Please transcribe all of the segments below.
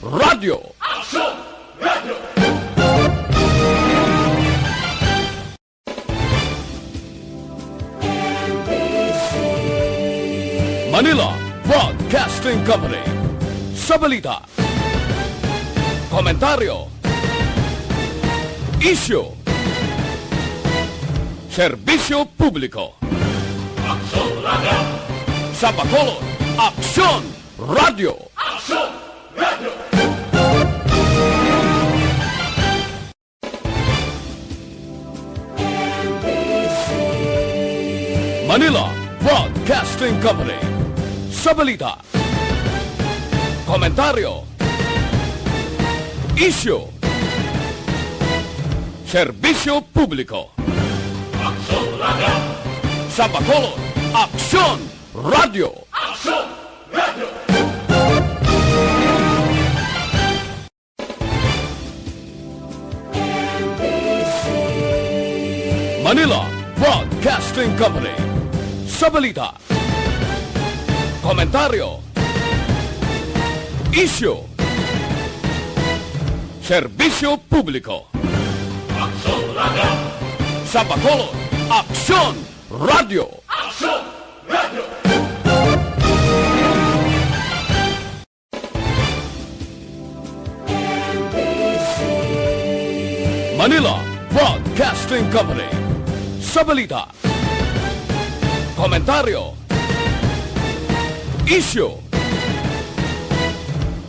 Radio. Action Radio. Manila Broadcasting Company. Sa balita, komentaryo, isyu, serbisyo publiko. Action Radio. Sa Bacolod, Aksyon Radio. Action Radio. Manila Broadcasting Company. Sa balita, komentaryo, isyu, serbisyo publiko. Action Radio. Sa Bacolod, Aksyon Radio. Action Radio. Manila Broadcasting Company. Sa balita, komentaryo, isyu, serbisyo publiko. Action Radio. Sa Bacolod, Aksyon Radio. Action Radio. Manila Broadcasting Company. Sa balita, komentaryo, isyu,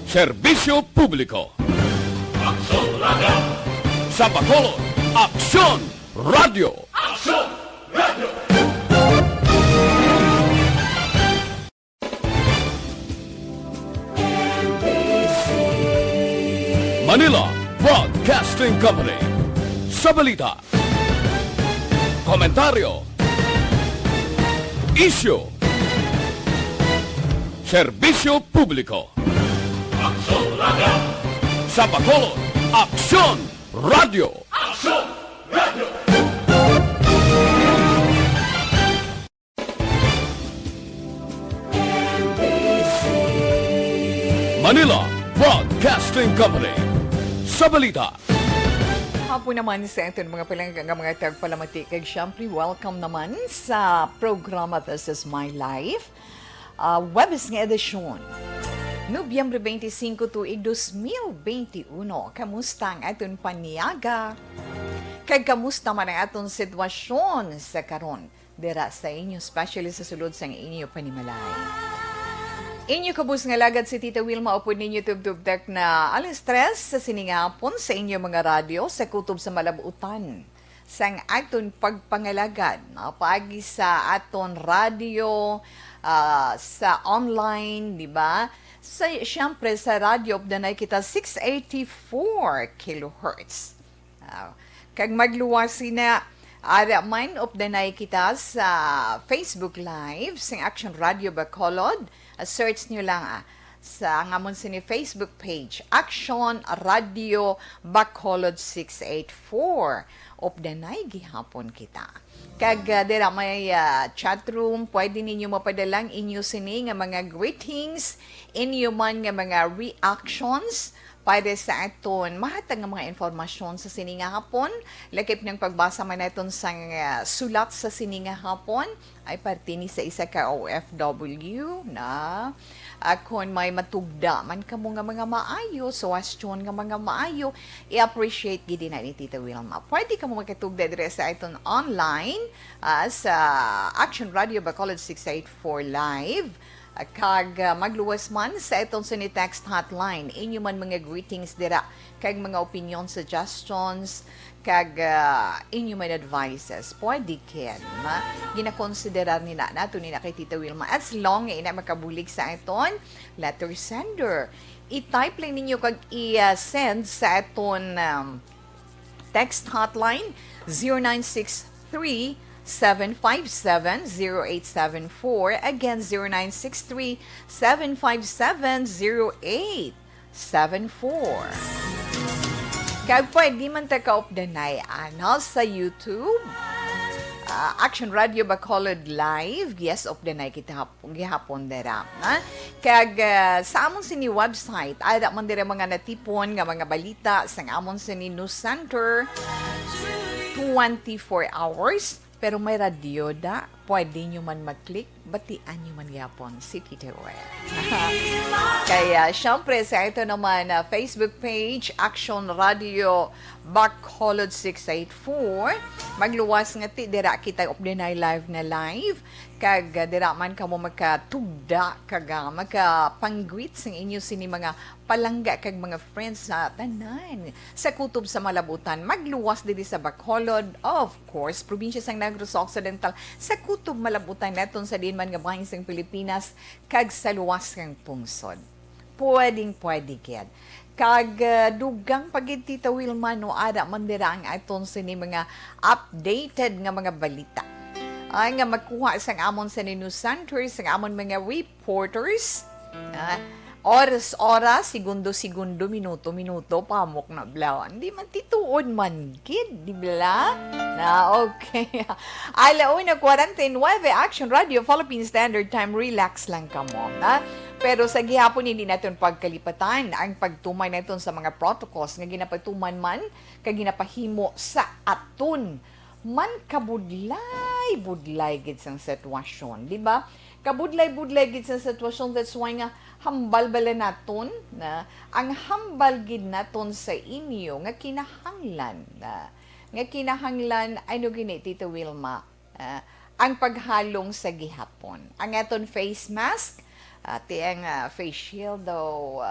serbisyo publiko. Action Radio. Sa Bacolod, Aksyon Radio. Action Radio. Manila Broadcasting Company. Sa balita, komentaryo, isyu, serbisyo publiko. Action Radio. Sa Bacolod, Aksyon Radio. Action Radio. Manila Broadcasting Company. Sa balita, Hapon naman sa ito mga palanggang mga tagpalamati. Kag syempre, welcome naman sa programa This is My Life. Webes nga edisyon. Nobyembre 25 tuig 2021. Kamusta ang aton paniaga? Kag kamusta man ang aton sitwasyon sa karon? Dira sa inyo, especially sa sulod sa inyo panimalay. Inyo kabus nga lagad si Tita Wilma upod ninyo tubtubdak na alas 3 sa siningapon sa inyo mga radyo sa kutob sa malabutan. Sang aton pagpangalagad, paagi sa aton radyo, sa online, di ba? Siyempre sa radyo, danay kita 684 kilohertz. Kag magluwasi na, man danay kita sa Facebook Live, sa Action Radio Bacolod. Search nyo lang sa ngamon sini Facebook page, Action Radio Bacolod 684. Danay gihapon kita. Kag dira may chat room, pwede ninyo mapadalang inyo sini nga mga greetings, inyo man nga mga reactions para sa aton mahatag nga mga informasyon sa sininga hapon. Lakip ng pagbasa man naton sa sulat sa sininga hapon ay parte ni sa isa ka OFW na kung may matugda man ka mo nga mga maayo, suwastyon nga mga maayo, i-appreciate gidi na ni Tita Wilma. Pwede ka mo magkatugda dire sa aton online sa Action Radio Bacolod 684 Live. Kag magluwas man sa itong text hotline, inyo man mga greetings dira, kag mga opinion, suggestions, kag inyo man advices, pwede ken ginakonsiderar nila nato nila kay Tita Wilma as long ina makabulig sa iton letter sender. I-type lang ninyo kag i-send sa iton text hotline 0963 757-0874. Again, 0963-757-0874. Kag pwede man ta ka-updanay sa YouTube. Action Radio Bacolod Live. Yes, of the night kita gihapon dera. Kag sa amon sini website, ada man dira mga natipon nga mga balita sa amon sini news center 24 hours. Pero may radyo da, pwede nyo man mag-click, batian nyo man yapon si Tita. Kaya, syempre, sa ito naman, Facebook page, Action Radio Bacolod 684. Magluwas nga ti, dira kita updenay live na live. Kag, dira man ka mo makatugda, kag makapangwit sa inyo sini mga palangga kag mga friends sa tanan. Sa kutob sa Malabutan, magluwas diri sa Bacolod, of course, probinsya sang Negros Occidental, sa kutob Malabutan naton sa din man nga bahin sang Pilipinas, kag sa luwas kang pungsod. Pwede kaya. Kag dugang pagid Tita Wilma no ada man dira ang aton sini mga updated nga mga balita. Ay nga magkuha sang amon sa news centers, sang amon mga reporters. Oras, segundo, minuto, pamok na blaw. Hindi man tituod man, kid, di bala? Okay. Alauna 49, Action Radio, Philippine Standard Time, relax lang ka mo. Pero sa gihapon, hindi natin pagkalipatan ang pagtumay natin sa mga protocols nga ginapatuman man, kag ginapahimo sa aton. Man kabudlay gid sang sitwasyon, di ba? Kabudlay gid sang sitwasyon, that's why nga hambal bala naton na ang hambal gid naton sa inyo nga kinahanglan ano gini Tita Wilma, ang paghalong sa gihapon. Ang aton face mask, ang face shield daw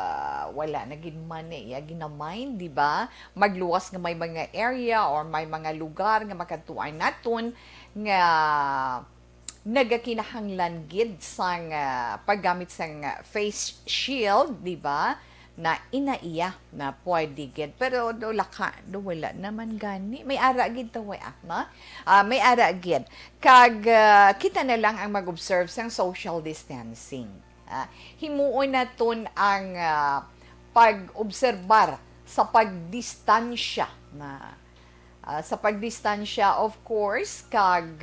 wala na gid man iya ginamind, di ba? Magluwas nga may mga area or may mga lugar nga makatuan naton nga nagakinahanglan gid sang paggamit sang face shield, di ba? Na inaiya na pwede gid. Pero do wala naman gani. May ara gid to na. May ara gid. Kag kita na lang ang mag-observe sang social distancing. Himuon naton ang pag-obserbar sa pagdistansya na sa pagdistansya, of course, kag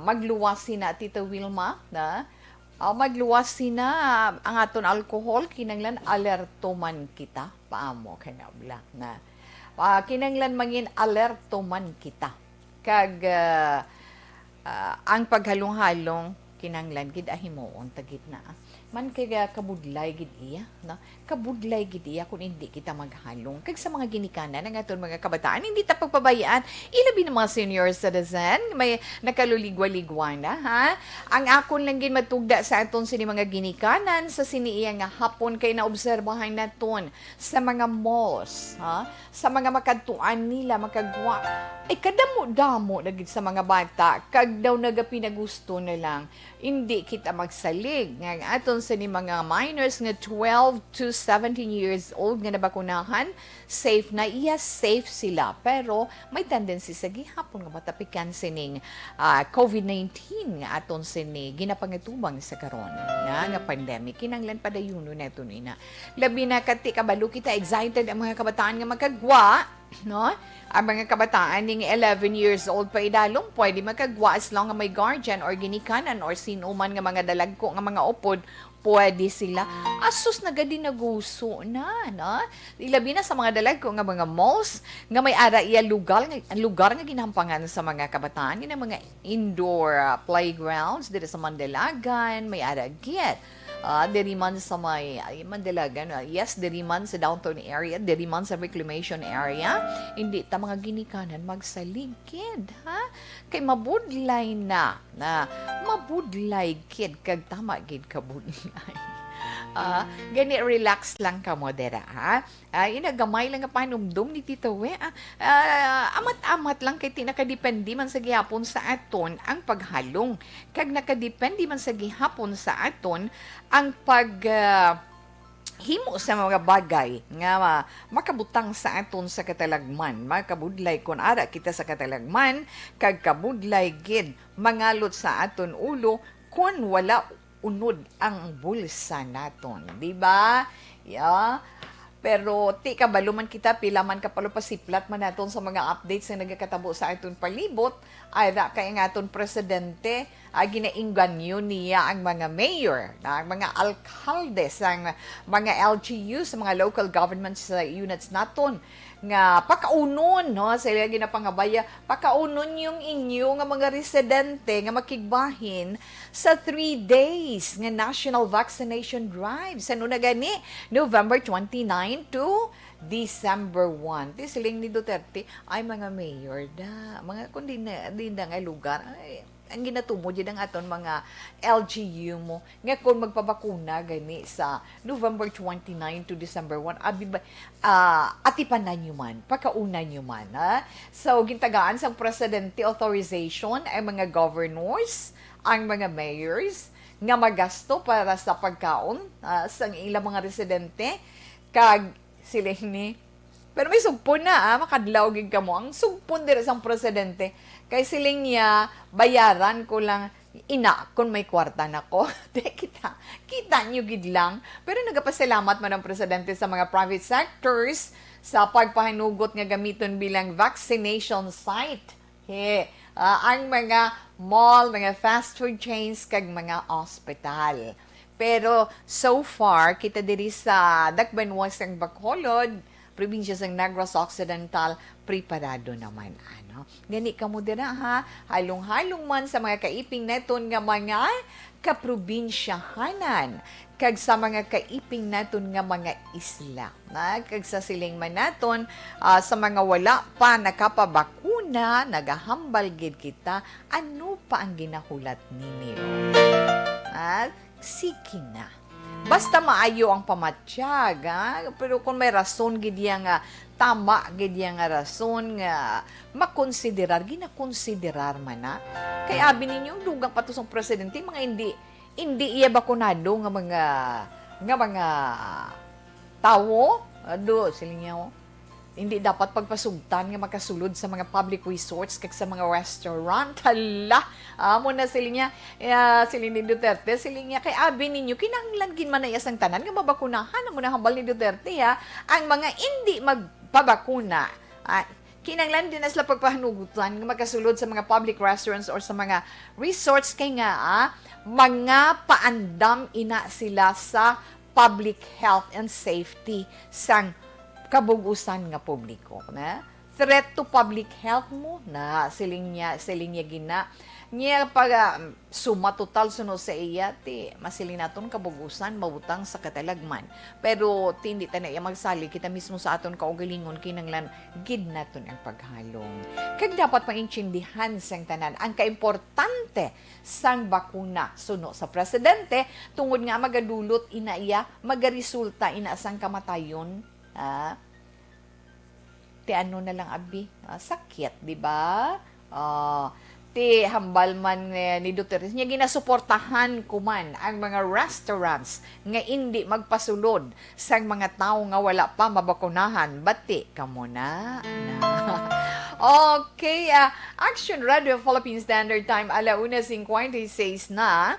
magluwas sina Tita Wilma na magluwas sina ang aton alcohol, kinanglan alerto man kita paamo kanabla na kinanglan mangin alerto man kita kag ang paghalong-halong kinanglan gid ahimoon tagit na man kaya kabudlay gid iya na kabudlay gid iya kung hindi kita maghalong kag sa mga ginikanan ng aton mga kabataan hindi ta pagpabayaan ilabi ng mga senior citizen may nakaluligwa-ligwa na ang akon lang gid matugda sa aton sini mga ginikanan sa siniiya nga hapon kay naobserbahan naton sa mga malls sa mga makadtuan nila makagwa ay kadamo-damo na gid sa mga bata kag daw nagapinagusto na lang hindi kita magsalig nga aton sa ni mga minors nga 12 to 17 years old nga nabakunahan, safe na iya, safe sila. Pero may tendency sa gihapon nga matapikan sining COVID-19 nga aton sini ginapangatubang sa karon nga pandemic. Kinanglan padayuno neto nina. Labi na kati kabalo kita excited ang mga kabataan nga magkagwa, no? Ang mga kabataan ning 11 years old pa idalong pwede magkagwa as long nga may guardian or ginikanan or sino man nga mga dalagko nga mga upod pwede sila. Asus na gadi naguso na, no? Ilabi na sa mga dalagko nga mga malls nga may ara iya lugar nga ginampangan sa mga kabataan nga mga indoor playgrounds dito sa Mandalagan, may ara git. Diri man sa may Mandalagan, yes, diri man sa downtown area, diri man sa reclamation area, hindi ta mga ginikanan magsaligid, kay mabudlay mabudlay kid kag tama gid kabudlay. Gani relax lang ka mo dera inagamay lang nga panumdum ni Tita We amat-amat lang kay nakadepende man sa gihapon sa aton ang paghalong kag nakadepende man sa gihapon sa aton ang pag himo sa mga bagay nga makabutang sa aton sa katalagman makabudlay kun ara kita sa katalagman kag kabudlay gid mangalot sa aton ulo kun wala unod ang bulsa naton, di ba? Pero ti kabalo man kita pila man kapalo pasiplat man naton sa mga updates na nagakatabo sa aton palibot ay da kay nga aton presidente ay ginaingganyo niya ang mga mayor, ang mga alkalde ang mga LGU sa mga local governments sa units naton nga pakaunon no sa ila ginapangabaya pakaunon yung inyo nga mga residente nga makigbahin sa 3 days nga national vaccination drive sa na gani November 29 to December 1. Ti siling ni Duterte ay mga mayor da mga kundi na nga lugar ay ang ginatumo dyan ang aton mga LGU mo nga kung magpabakuna gani sa November 29 to December 1 atipanan nyo man pagkauna nyo man so gintagaan sa presidente authorization ay mga governors ang mga mayors nga magasto para sa pagkaon sa ilang mga residente kag sila ni pero may sugpon na, makadlaw gid ka mo. Ang sugpon dira sang presidente, kay siling niya, bayaran ko lang, ina, kung may kwarta na ko. kita nyo gid lang. Pero nagapasalamat man ang presidente sa mga private sectors sa pagpahinugot nga gamiton bilang vaccination site. Ang mga mall, mga fast food chains, kag mga hospital. Pero so far, kita diri sa Dakbanwas ng Bacolod, probinsya ng Negros Occidental, preparado naman. Gani ka mo dira ha, halong-halong man sa mga kaiping neton nga mga kaprobinsyahanan, kag sa mga kaiping naton nga mga isla. Kag sa siling man naton, sa mga wala pa nakapabakuna, nagahambal gid kita, ano pa ang ginahulat ninyo? Sige na. Basta maayo ang pamatsyag, pero kung may rason gid nga tama gid nga rason nga makonsiderar, ginakonsiderar man na. Kaya abi ninyo dugang patusong presidente mga hindi iya bakunado nga mga tawo do siling niya hindi dapat pagpasugtan nga makasulod sa mga public resorts kag sa mga restaurant. Hala, amo na sila niya, sila ni Duterte, sila niya, kay abi ninyo, kinahanglan gin man na isang tanan nga mabakunahan, amo na hambal ni Duterte, ang mga hindi magpabakuna, kinahanglan din na sila pagpahanugutan nga makasulod sa mga public restaurants or sa mga resorts, kay nga, mga paandam ina sila sa public health and safety sang kabugusan nga publiko na threat to public health mo na siling niya gina niya pag suma total suno sa iya ti masiling naton kabugusan mabutang sa katalagman pero hindi ta na iya magsali kita mismo sa aton kaugalingon kinanglan gid naton ang paghalong kag dapat maintindihan sang tanan ang kaimportante sang bakuna suno sa presidente tungod nga magadulot ina iya magaresulta ina sang kamatayon. Ti ano na lang abi, sakit, di ba? Ti hambal man ni Duterte niya ginasuportahan kuman ang mga restaurants nga hindi magpasulod sa mga tao nga wala pa mabakunahan. Bati kamo na. Okay, Action Radio Philippine Standard Time, 1:56 na.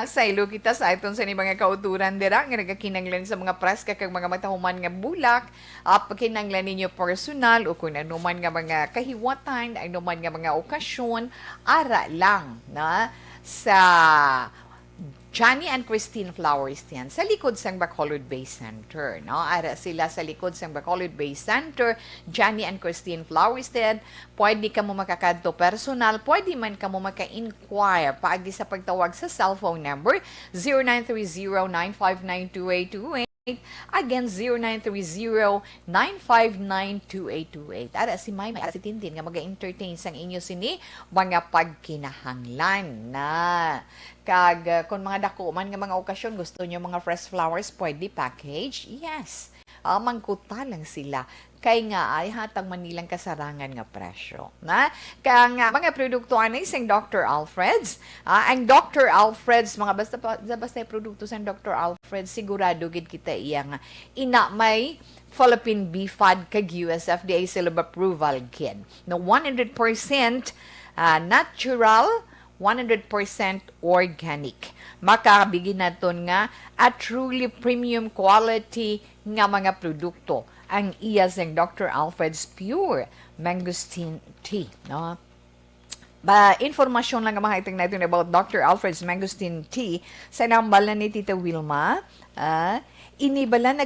Sa ilo kita sa itong sa mga kauturan dira nga nagakinanglan sa mga press kag mga matahuman nga bulak, pagkinanglan ninyo personal o kung ano man nga mga kahiwatan, ano man nga mga okasyon, ara lang na sa Johnny and Christine Flowers yan, sa likod sang Bacolod Bay Center. No? Ara sila sa likod sang Bacolod Bay Center, Johnny and Christine Flowers yan. Pwede ka mo makakadto personal, pwede man ka mo maka-inquire paagi sa pagtawag sa cellphone number 0930-959-2828. Again, 0930-959-2828. Ara si May si Tintin nga mag-entertain sang inyo sini mga pagkinahanglan na. Kag kung mga dako man nga mga okasyon gusto nyo mga fresh flowers, pwede package? Yes. Mangkuta lang sila. Kay nga ay hatang manilang kasarangan nga presyo. Na? Kaya nga mga produkto anay sing Dr. Alfred's. Ang Dr. Alfred's, mga basta produkto sa Dr. Alfred's, sigurado gid kita iya nga ina may Philippine BFAD kag USFDA seal of approval kid. Na 100% natural, 100% organic. Makabigin naton nga at truly premium quality nga mga produkto ang iya sang Dr. Alfred's Pure Mangosteen Tea, no? Informasyon lang ang mga iting natin about Dr. Alfred's Mangosteen Tea sa nambalan ni Tita Wilma. Inibala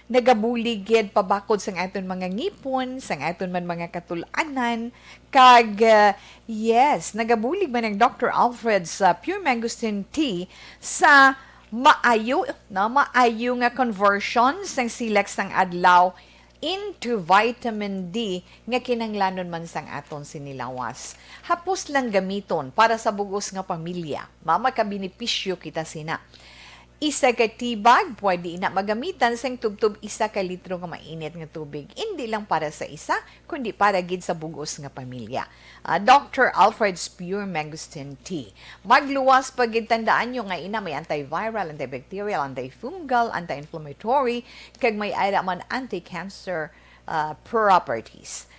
nagabuligid pabakod sang aton mga ngipon, sang aton man mga katulanan, kag yes, nagabulig man ang Dr. Alfred's Pure Mangosteen Tea sa maayo nga conversion sang silak sang adlaw into vitamin D nga kinanglanon man sang aton sinilawas. Hapos lang gamiton para sa bugos nga pamilya. Mamakabenepisyo kita sina. Isa ka tibag, pwede na magamitan sang tubtub 1 ka litro nga mainit nga tubig. Hindi lang para sa isa, kundi para gid sa bugos nga pamilya. Dr. Alfred's Pure Mangosteen Tea. Magluwas pag tandaan nyo nga ina may antiviral, antibacterial, antifungal, anti-inflammatory, kag may ira man anti-cancer properties.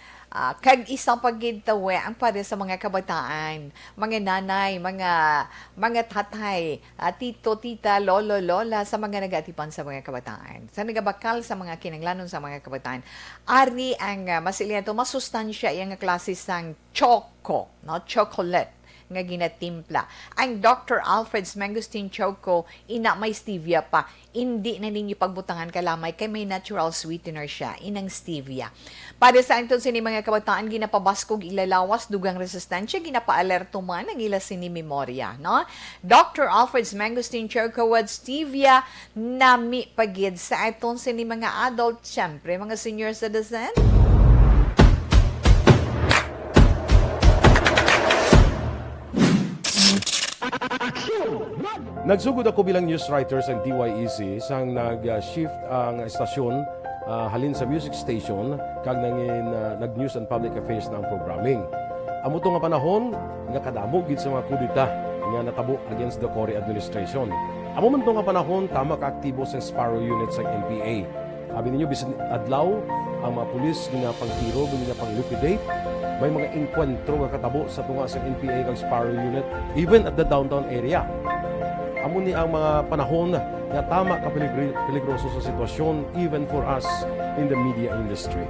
Kag isang paggintawe ang para sa mga kabataan, mga nanay, mga tatay, tito, tita, lolo, lola, sa mga nagatipan sa mga kabataan. Sa nagabakal sa mga kinanglanon sa mga kabataan. Ari ang masilya to, masustansya yung klase sang choco, no? Chocolate nga ginatimpla. Ang Dr. Alfred's Mangosteen Choco, ina may stevia pa. Hindi na ninyo pagbutangan kalamay kay may natural sweetener siya, inang stevia. Para sa anton sini mga kabataan, ginapabaskog ilalawas, dugang resistensya, ginapaalerto man ang ila sini memorya, no? Dr. Alfred's Mangosteen Choco with stevia, nami pagid sa aton sini mga adult, syempre, mga senior citizen. Nagsugod ako bilang news writer sa DYEC sang nag-shift ang estasyon halin sa music station kag nangin nag-news and public affairs na ang programming. Amo to nga panahon nga kadamo gid sa mga kudita nga natabo against the Cory administration. Amo man to nga panahon tama ka aktibo sa Sparrow unit sa NPA. Abi ninyo bisan adlaw ang mga pulis nga pangtiro nga pang-liquidate. May mga enkwentro nga katabo sa tunga sa NPA kag Sparrow unit even at the downtown area. Amo ni ang mga panahon nga tama ka peligroso sa sitwasyon even for us in the media industry.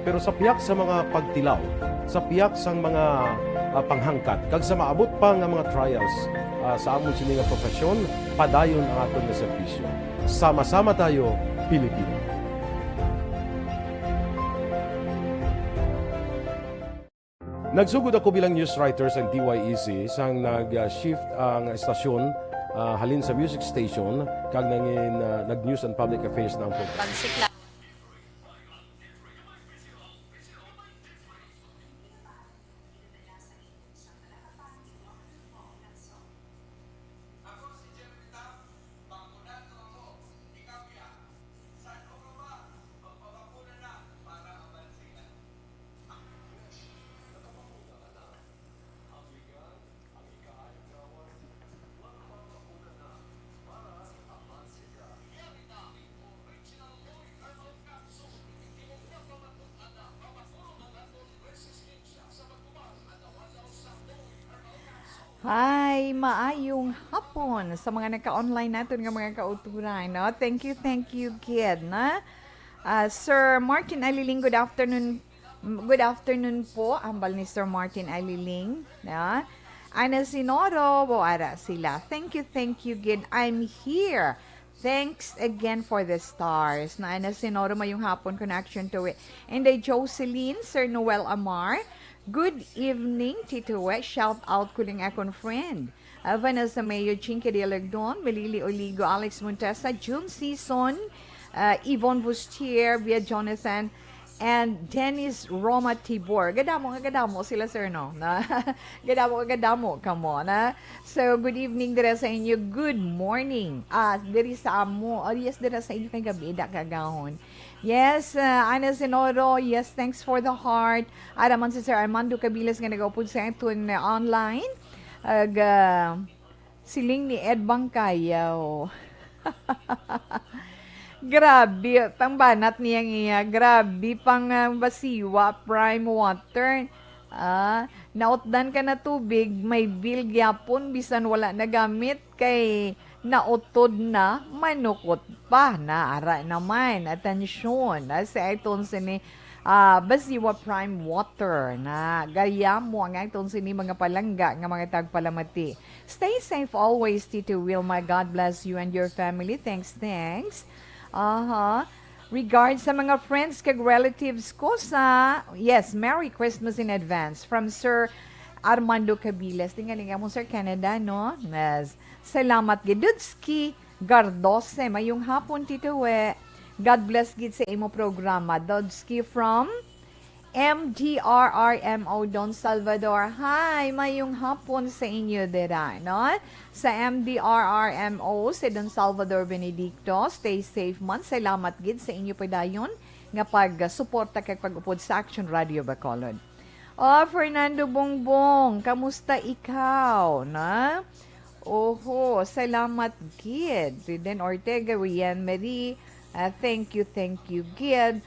Pero sa piyak sa mga pagtilaw, sa piyak sa mga panghangkat, kag sa maabot pa nga mga trials sa amon sini nga profesyon, padayon ang aton nga serbisyo. Sama-sama tayo, Pilipino. Nagsugod ako bilang news writer sa DYEC sang nag-shift ang estasyon halin sa music station kag nangin nag-news and public affairs na ang program. Hi, maayong hapon sa mga naka-online natin ng mga kauturan. No? Thank you, kid. Na? Sir Martin Aliling, good afternoon. Good afternoon po. Ambal ni Sir Martin Aliling. Na? Ana Sinoro, boara sila. Thank you, kid. I'm here. Thanks again for the stars. Na Ana Sinoro, mayong hapon connection to it. And Jocelyn, Sir Noel Amar. Good evening, Tito We. Shout out ko lang akong friend. Vanessa Mayo, Chinky de Lagdon, Melili Oligo, Alex Montesa, June Season, Yvonne Bustier, Via Jonathan, and Dennis Roma Tibor. Gadamo sila, sir, no? Na, gadamo, come on, ha? So, good evening dira sa inyo. Good morning. Diri sa amo. Yes, dira sa inyo kay gabi, kagahon. Yes, Ana Senoro, yes, thanks for the heart. Araman si Sir Armando Cabilas nga nag-upod sa ito online. Siling ni Ed Bangkayaw. Grabe, pang banat niyang iya. Grabe, pang basiwa, prime water. Nautdan ka na tubig, may bill gyapon bisan wala nagamit kay nautod na manukot pa na ara naman atensyon sa iton sini basiwa prime water na gaya mo ang iton sini mga palangga nga mga tagpalamati. Stay safe always, Tita Wilma. God bless you and your family. Thanks. Regards sa mga friends kag relatives ko sa, yes, Merry Christmas in advance from Sir Armando Cabiles. Tingalinga mo, Sir Canada, no? Yes. Salamat, Gidudski Gardose. Mayong hapon, Tito We. God bless gid sa imo programa. Dudski from MDRRMO Don Salvador. Hi, mayong hapon sa inyo dira, no? Sa MDRRMO sa Don Salvador Benedicto. Stay safe man. Salamat gid sa inyo padayon nga pag-suporta kag pag-upod sa Action Radio Bacolod. Fernando Bongbong, kamusta ikaw, na? Oho, salamat gid. Riden Ortega, Rian Marie, thank you gid.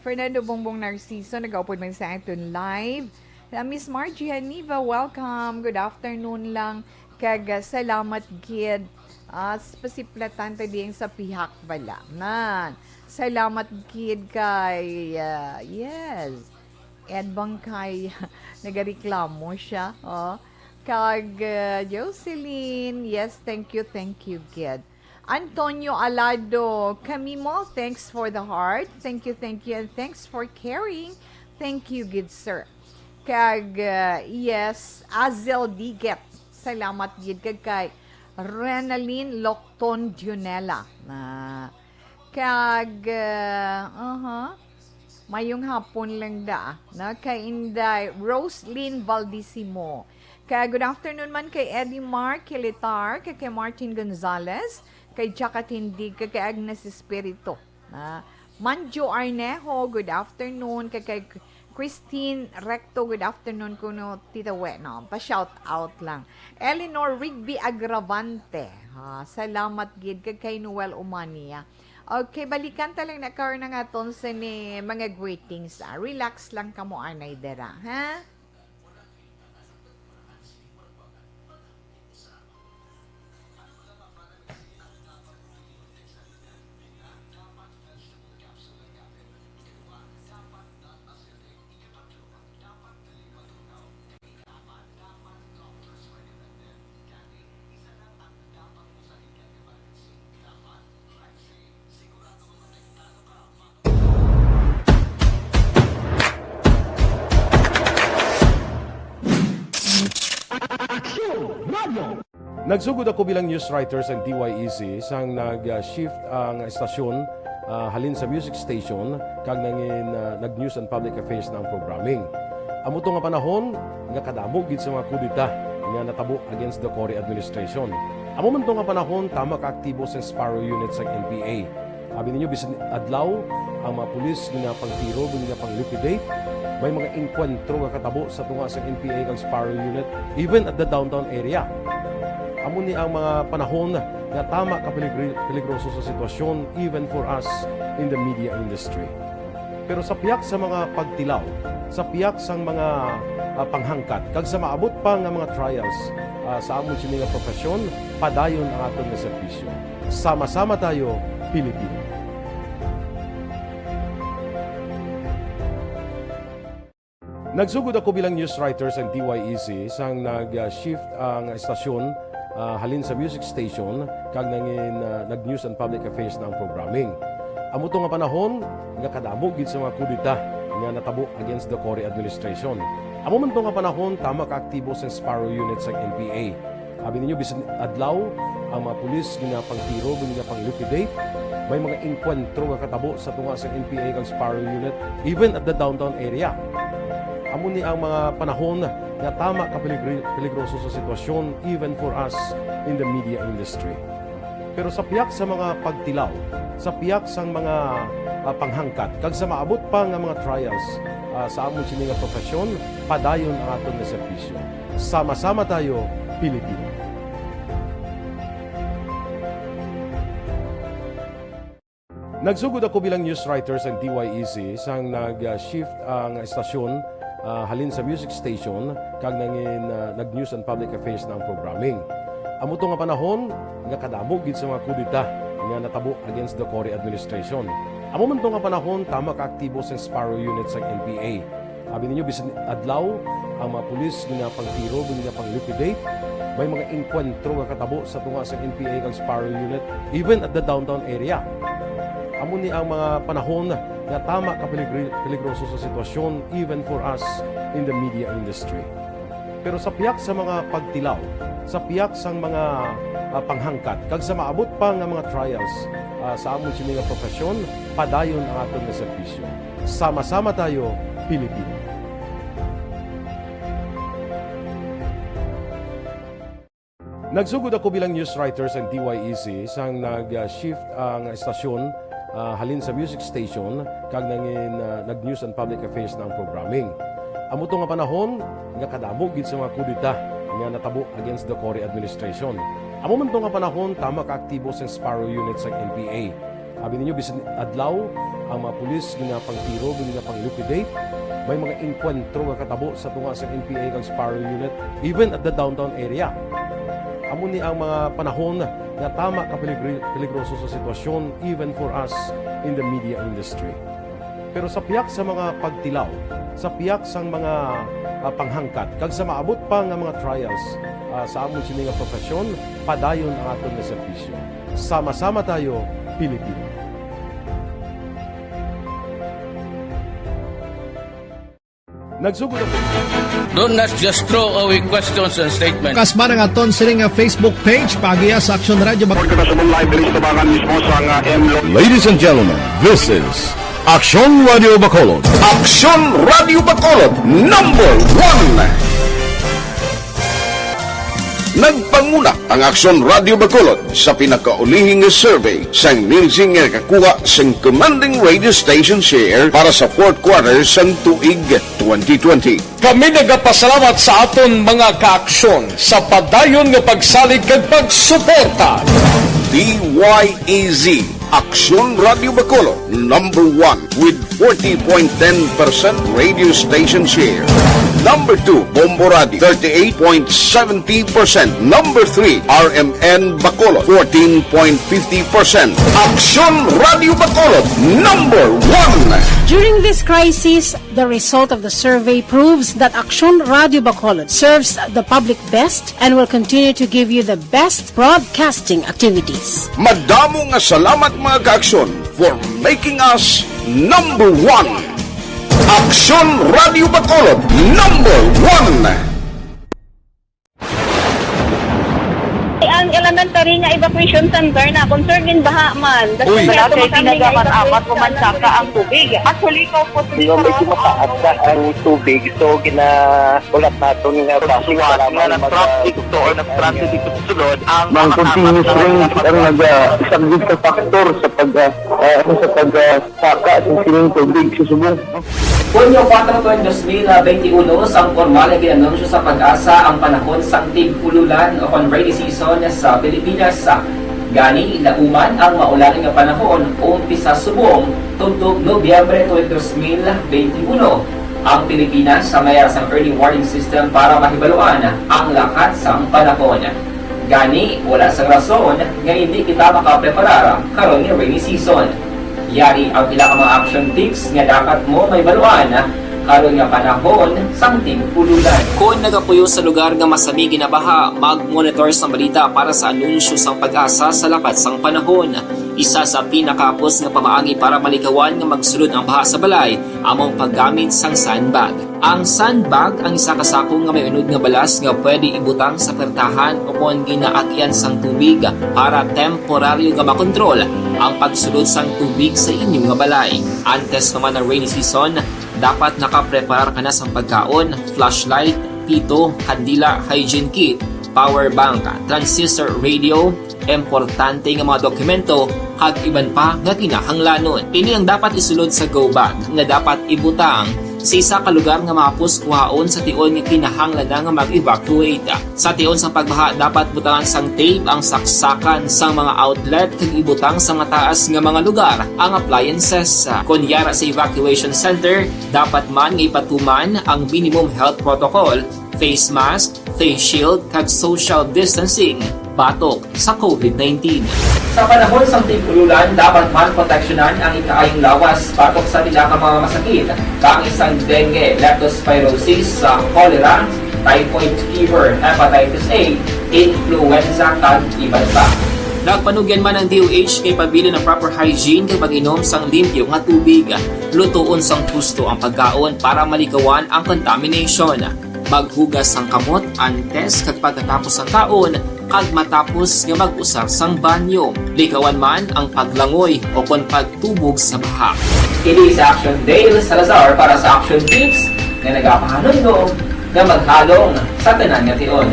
Fernando Bongbong Narciso, nag-upod man sa atin live. Miss Margie Haniva, welcome. Good afternoon lang. Kag salamat gid. Pasiplatan ta diyan sa pihak bala. Nan. Salamat gid kay yes. Ed Bangkay nagareklamo siya. Kag Jocelyn, yes, thank you gid. Antonio Alado, kami mo, thanks for the heart. Thank you, and thanks for caring. Thank you, good sir. Kag, yes, Azel Diget, salamat gid kag kay Renaline Locton Dionela. Kag, mayong hapon lang da, na kay Inday Roselyn Valdisimo. Kag, good afternoon man kay Eddie Mark Kilitar, kay Martin Gonzalez, kay Jakatindig, kay Agnes Espirito. Manjo Arnejo, good afternoon. Kay Christine Recto, good afternoon. Kuno Tita We, no? Pa-shout out lang. Eleanor Rigby Agravante, salamat gid. Kay Noel Umania. Okay, balikan talang na karon na nga ton sa ni mga greetings. Relax lang kamo anay dera, ha? Nagsugod ako bilang news writers and DYEC sang nag-shift ang estasyon halin sa music station kag nangin nag-news and public affairs na ang programming. Amo to nga panahon nga kadamo gid sa mga kudita nga natabo against the Cory administration. Amo man to nga panahon tama ka aktibo sa Sparrow unit sa NPA. Abi ninyo bisan adlaw ang mga pulis nga pangtiro nga pang-liquidate. May mga enkwentro nga katabo sa tunga sa NPA kag Sparrow unit even at the downtown area. Amo ni ang mga panahon nga tama ka peligroso sa sitwasyon even for us in the media industry. Pero sa piyak sa mga pagtilaw, sa piyak sa mga panghangkat, kag sa maabot pa nga mga trials sa amon sini nga profesyon, padayon ang aton nga serbisyo. Sama-sama tayo, Pilipino. Nagsugod ako bilang news writers and DYEC sang nag-shift ang estasyon halin sa music station kag nangin nag-news and public affairs na ang programming. Amo to nga panahon nga kadamo gid sa mga kudita nga natabo against the Cory administration. Amo man to nga panahon tama ka aktibo sa Sparrow unit sa NPA. Abi ninyo bisan adlaw ang mga pulis nga pangtiro nga pang-liquidate. May mga enkwentro nga katabo sa tunga sa NPA kag Sparrow unit even at the downtown area. Amo ni ang mga panahon nga tama ka peligroso sa sitwasyon even for us in the media industry. Pero sa piyak sa mga pagtilaw, sa piyak sa mga panghangkat, kag sa maabot pa nga mga trials sa amon sini nga profesyon, padayon ang aton nga serbisyo. Sama-sama tayo, Pilipino. Nagsugod ako bilang news writers and DYEC sang nag-shift ang estasyon halin sa music station kag nangin nag-news and public affairs na ang programming. Amo to nga panahon nga kadamo gid sa mga kudita nga natabo against the Cory administration. Amo man to nga panahon tama ka aktibo sa Sparrow unit sa NPA. Abi ninyo bisan adlaw ang mga pulis nga pangtiro nga pang-liquidate. May mga enkwentro nga katabo sa tunga sa NPA kag Sparrow unit even at the downtown area. Amo ni ang mga panahon nga tama ka peligroso sa sitwasyon even for us in the media industry. Pero sa piyak sa mga pagtilaw, sa piyak sa mga panghangkat, kag sa maabot pa nga mga trials sa amon sa mga profesyon, padayon ang aton nga serbisyo. Sama-sama tayo, Pilipino. Nagsugod ako bilang news writer sa DYEC sang nag-shift ang estasyon halin sa music station kag nangin nag-news and public affairs na ang programming. Amo to nga panahon nga kadamo gid sa mga kudita nga natabo against the Cory administration. Amo man to nga panahon tama ka aktibo sa Sparrow unit sa NPA. Abi ninyo bisan adlaw ang mga pulis nga pangtiro nga pang-liquidate. May mga enkwentro nga katabo sa tunga sa NPA kag Sparrow unit even at the downtown area. Amo ni ang mga panahon nga tama ka peligroso sa sitwasyon even for us in the media industry. Pero sa piyak sa mga pagtilaw, sa piyak sa mga panghangkat, kag sa maabot pa nga mga trials sa amon sa mga profesyon, padayon ang aton nga serbisyo. Sama-sama tayo, Pilipino. Nagsugod ako. Do not just throw away questions and statements. Kasma ng aton siling Facebook page pagiya sa Action Radio. Ladies and gentlemen, this is Action Radio Bacolod. Aksyon Radio Bacolod #1. Nagpanguna ang Aksyon Radio Bacolod sa pinakaulihing survey sa ninsing nga kakuha sa commanding radio station share para sa fourth quarter sa tuig 2020. Kami nagapasalamat sa aton mga kaaksyon sa padayon nga pagsalig kag pagsuporta. DYEZ Aksyon Radio Bacolod #1 with 40.10% radio station share. Number 2, Bombo Radio, 38.70%. Number 3, RMN Bacolod, 14.50%. Aksyon Radio Bacolod #1. During this crisis, the result of the survey proves that Aksyon Radio Bacolod serves the public best and will continue to give you the best broadcasting activities. Madamo nga salamat mga kaaksyon for making us #1. Aksyon Radio Bacolod #1. Ang elementary nga evacuation center na concern din baha man. Uy, kaya pinagaman-apat kumansaka ang tubig. Actually, ko po medyo mataas na ang tubig. So, ginaulat natin nga pasiwat nga ng traffic to or nag-transit dito sa sulod. Ang continuous range ang nag-isang sa factor sa pagsaka sa sining tubig sa subong. Hunyo 4, 2021, sang formal ay ginanunsyo sa pag-asa ang panahon sa tig-ululan o rainy season sa Pilipinas. Gani, nauman ang maulan nga panahon umpisa subong tuntog Nobyembre 2021. Ang Pilipinas sa mayroon sang early warning system para mahibaluan ang lakat sang panahon. Gani, wala sang rason nga hindi kita makapreparar karon nga rainy season. Yari ang ilang mga action tips nga dapat mo may baluan karon nga panahon sang tig-ululan. Kung nagapuyo sa lugar nga masami ginabaha, mag-monitor sa balita para sa anunsyo sang pag-asa sa lakat sang panahon. Isa sa pinakapos nga pamaagi para malikawan nga magsulod ang baha sa balay, among paggamit sang sandbag. Ang sandbag ang isa ka sako nga may unod nga balas nga pwede ibutang sa pertahan o kung ginaagyan sang tubig para temporaryo nga makontrol ang pagsulod sang tubig sa inyong nga balay. Antes naman ng rainy season, dapat nakapreparar ka na sa pagkaon, flashlight, pito, kandila, hygiene kit, power bank, transistor radio, importante nga mga dokumento, kag iban pa nga kinahanglanon. Ini ang dapat isulod sa go bag nga dapat ibutang sa isa ka lugar nga mapus kuhaon sa tion nga kinahanglan nga mag-evacuate. Sa tion sang pagbaha dapat butangan sang tape ang saksakan sa mga outlet kag ibutang sa mataas nga mga lugar ang appliances. Kunyara sa evacuation center, dapat man nga ipatuman ang minimum health protocol, face mask, face shield kag social distancing batok sa COVID-19. Sa panahon sa tig-ululan, dapat man proteksyonan ang ikaayong lawas batok sa pila ka mga masakit, kang isang dengue, leptospirosis, cholera, typhoid fever, hepatitis A, influenza, kag iban pa. Nagpanugyan man ang DOH kay pabili ng proper hygiene kay pag-inom sang limpyo nga tubig, lutuon sang gusto ang pagkaon para malikawan ang contamination. Maghugas sang kamot antes kag pagkatapos ang kaon, kag matapos nga mag-usar sang banyo. Likawan man ang paglangoy o kon pagtubog sa baha. Kini sa Action Dale Salazar para sa Action Tips nga nagapahanundong nga maghalong sa tanan nga tion.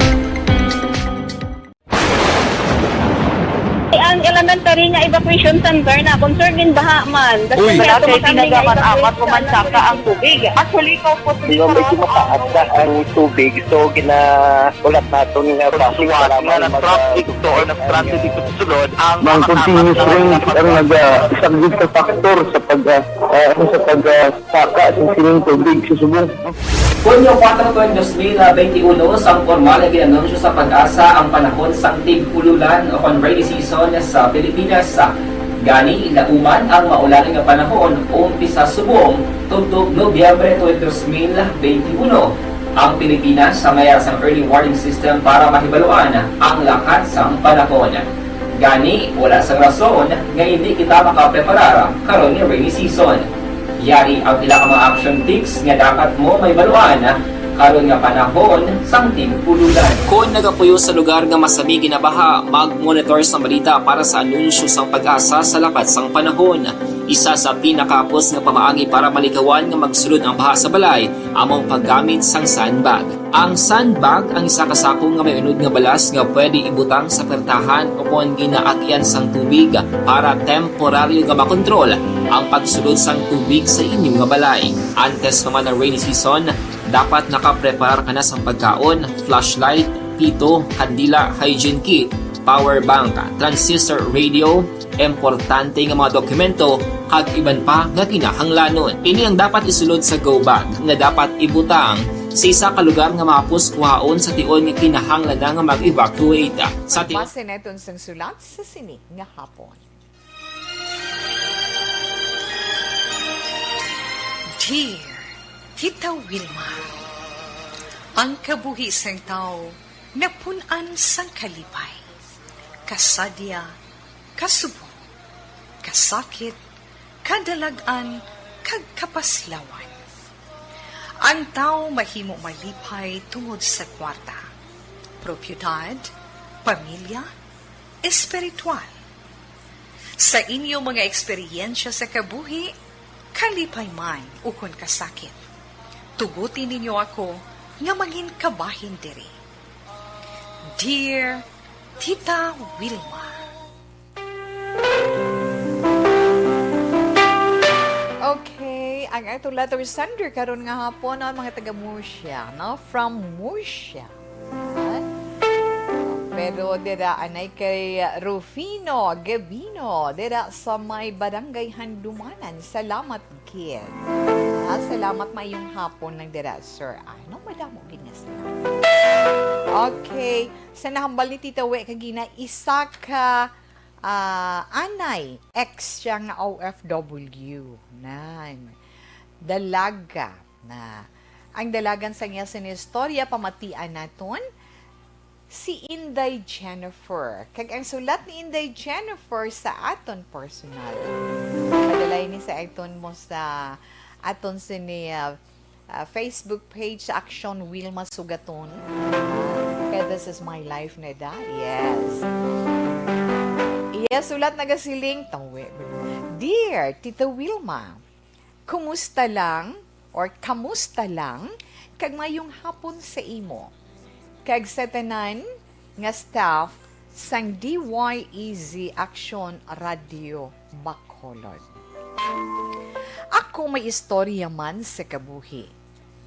Ang elementary nga evacuation center na concern din baha man. Uy, kasi tinagaman amat kumansaka ang tubig. Actually, ikaw po di ba medyo mataas na ang tubig. So, ulat nato nga pasiwala nga ng traffic to or ng transit dito sa sulod. Ang continuous rain ang nag-isang sa factor sa pagsaka sa sining tubig sa subong. Kunyo 4 2021, sang formal na ginanunsyo sa pag-asa ang panahon sang tig-ululan o rainy season sa Pilipinas. Gani, ilauman ang maulan nga panahon umpisa subong tugtog Nobyembre 2021. Ang Pilipinas sa mayroon sang early warning system para mahibaluan ang lakat sang panahon. Gani, wala sang rason nga hindi kita makapreparar karon ni rainy season. Yari ang pila ka mga action tips nga dapat mo may baluan karon nga panahon sang tig-ululan. Kung nagapuyo sa lugar nga masami ginabaha, mag-monitor sa balita para sa anunsyo sang pag-asa sa lakat sang panahon. Isa sa pinakapos nga pamaagi para malikawan nga magsulod ang baha sa balay, among paggamit sang sandbag. Ang sandbag ang isa kasakong nga may unod nga balas nga pwede ibutang sa pertahan o kung ginaagyan sang tubig para temporaryo nga makontrol ang pagsulod sang tubig sa inyong nga balay. Antes naman ng rainy season, dapat nakapreparar ka na sa pagkaon, flashlight, pito, kandila, hygiene kit, power bank, transistor radio, importante nga mga dokumento, kag iban pa nga kinahanglanon. Ini ang dapat isulod sa go bag nga dapat ibutang sa isa ka lugar nga mapus kuhaon sa tion nga kinahanglan nga mag-evacuate. Sa Base neton sang sulat sa sining nga hapon. Dear Tita Wilma, ang kabuhi sang tao napunan sang kalipay, kasadya, kasubo, kasakit, kadalagan, kag kapaslawan. Ang tao mahimo malipay tungod sa kwarta, propiedad, pamilya, espiritual. Sa inyo mga eksperyensya sa kabuhi, kalipay man ukon kasakit. Tugutin ninyo ako nga maging kabahin diri. Dear Tita Wilma. Okay, ang ato letter sender karon nga hapon ang mga taga Murcia, no? From Murcia. Pero dira anay kay Rufino Gabino dira sa may barangay Handumanan. Salamat kid. Salamat mayong hapon lang dira, sir. Ano madamo ginas. Okay, sa nahambal ni Tita We kagina isa ka anay ex siya nga OFW nan dalaga na ang dalagan sa niya sa istorya pamatian naton si Inday Jennifer. Kag ang sulat ni Inday Jennifer sa aton personal. Padalay ni sa aton mo sa aton sa Facebook page sa Action Wilma Sugaton. Kaya this is my life na da. Yes. Yes, sulat nagasiling. Dear Tita Wilma, kumusta lang or kamusta lang kag mayong hapon sa imo? Kag sa tanan nga staff sang DYEZ Action Radio Bacolod. Ako may istorya man sa kabuhi,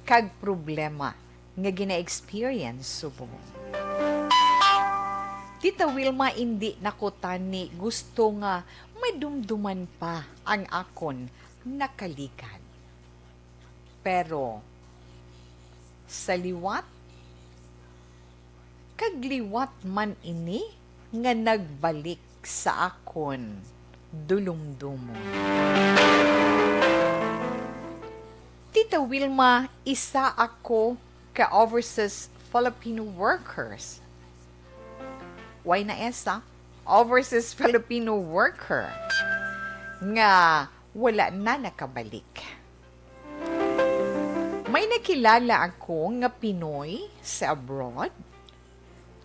kag problema nga gina-experience subong. Tita Wilma, hindi nako tani gusto nga madumduman pa ang akon nakalikan. Pero sa liwat, kagliwat man ini nga nagbalik sa akon dulumdumon. Tita Wilma, isa ako ka overseas Filipino workers. Why na esa? Overseas Filipino worker nga wala na nakabalik. May nakilala ako nga Pinoy sa abroad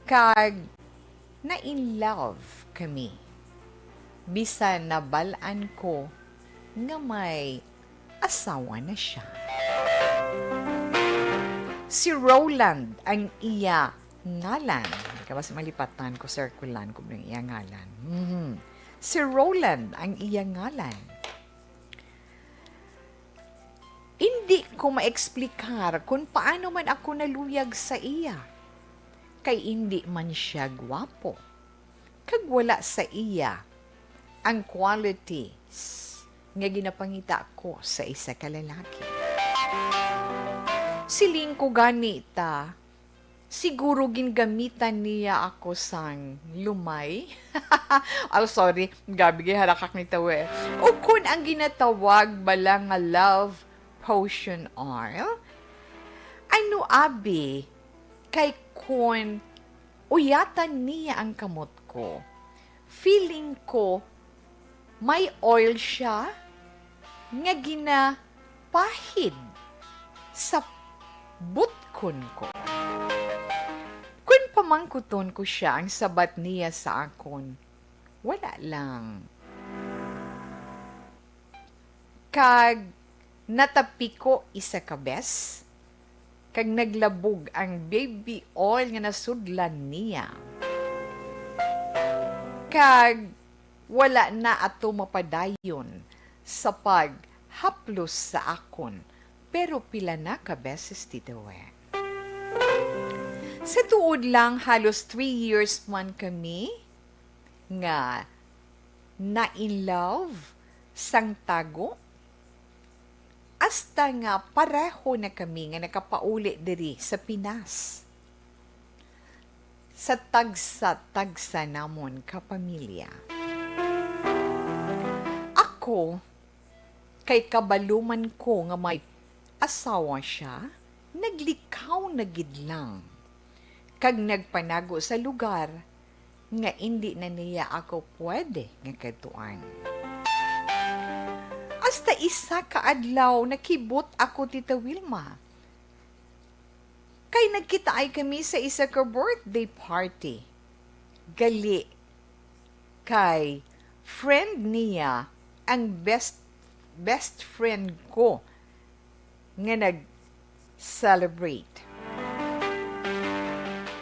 kag na in love kami. Bisan nabalaan ko nga may asawa na siya. Si Roland ang iya ngalan. Kapas malipatan ko, circulan ko ng iya ngalan. Si Roland ang iya ngalan. Hindi ko maeksplikar kung paano man ako naluyag sa iya. Kay hindi man siya gwapo. Kag wala sa iya ang qualities nga ginapangita ko sa isa ka lalaki. Siling ko ganita, siguro gingamitan niya ako sang lumay. Oh, sorry, gabi kay harakak ni tawe. O kung ang ginatawag bala nga love potion oil, ano abi, kay kun uyatan niya ang kamot ko, feeling ko may oil siya nga ginapahid sa butkon ko. Kung pamangkuton ko siya ang sabat niya sa akon, wala lang. Kag natapi ko isa ka bes, kag naglabog ang baby oil nga nasudlan niya. Kag wala na ato mapadayon sa paghaplos sa akon, pero pila na ka beses titawe. Sa tuod lang, halos 3 years man kami nga na in love sang tago. Hasta nga pareho na kami nga nakapauli diri sa Pinas. Sa tagsa-tagsa namon kapamilya. Ako, kay kabaluman ko nga may asawa siya, naglikaw na gidlang. Kag nagpanago sa lugar nga hindi na niya ako pwede nga katuan. Hasta isa ka adlaw nakibot ako, Tita Wilma. Kay nagkita ay kami sa isa ka birthday party. Gali. Kay friend niya ang best friend ko nga nag-celebrate.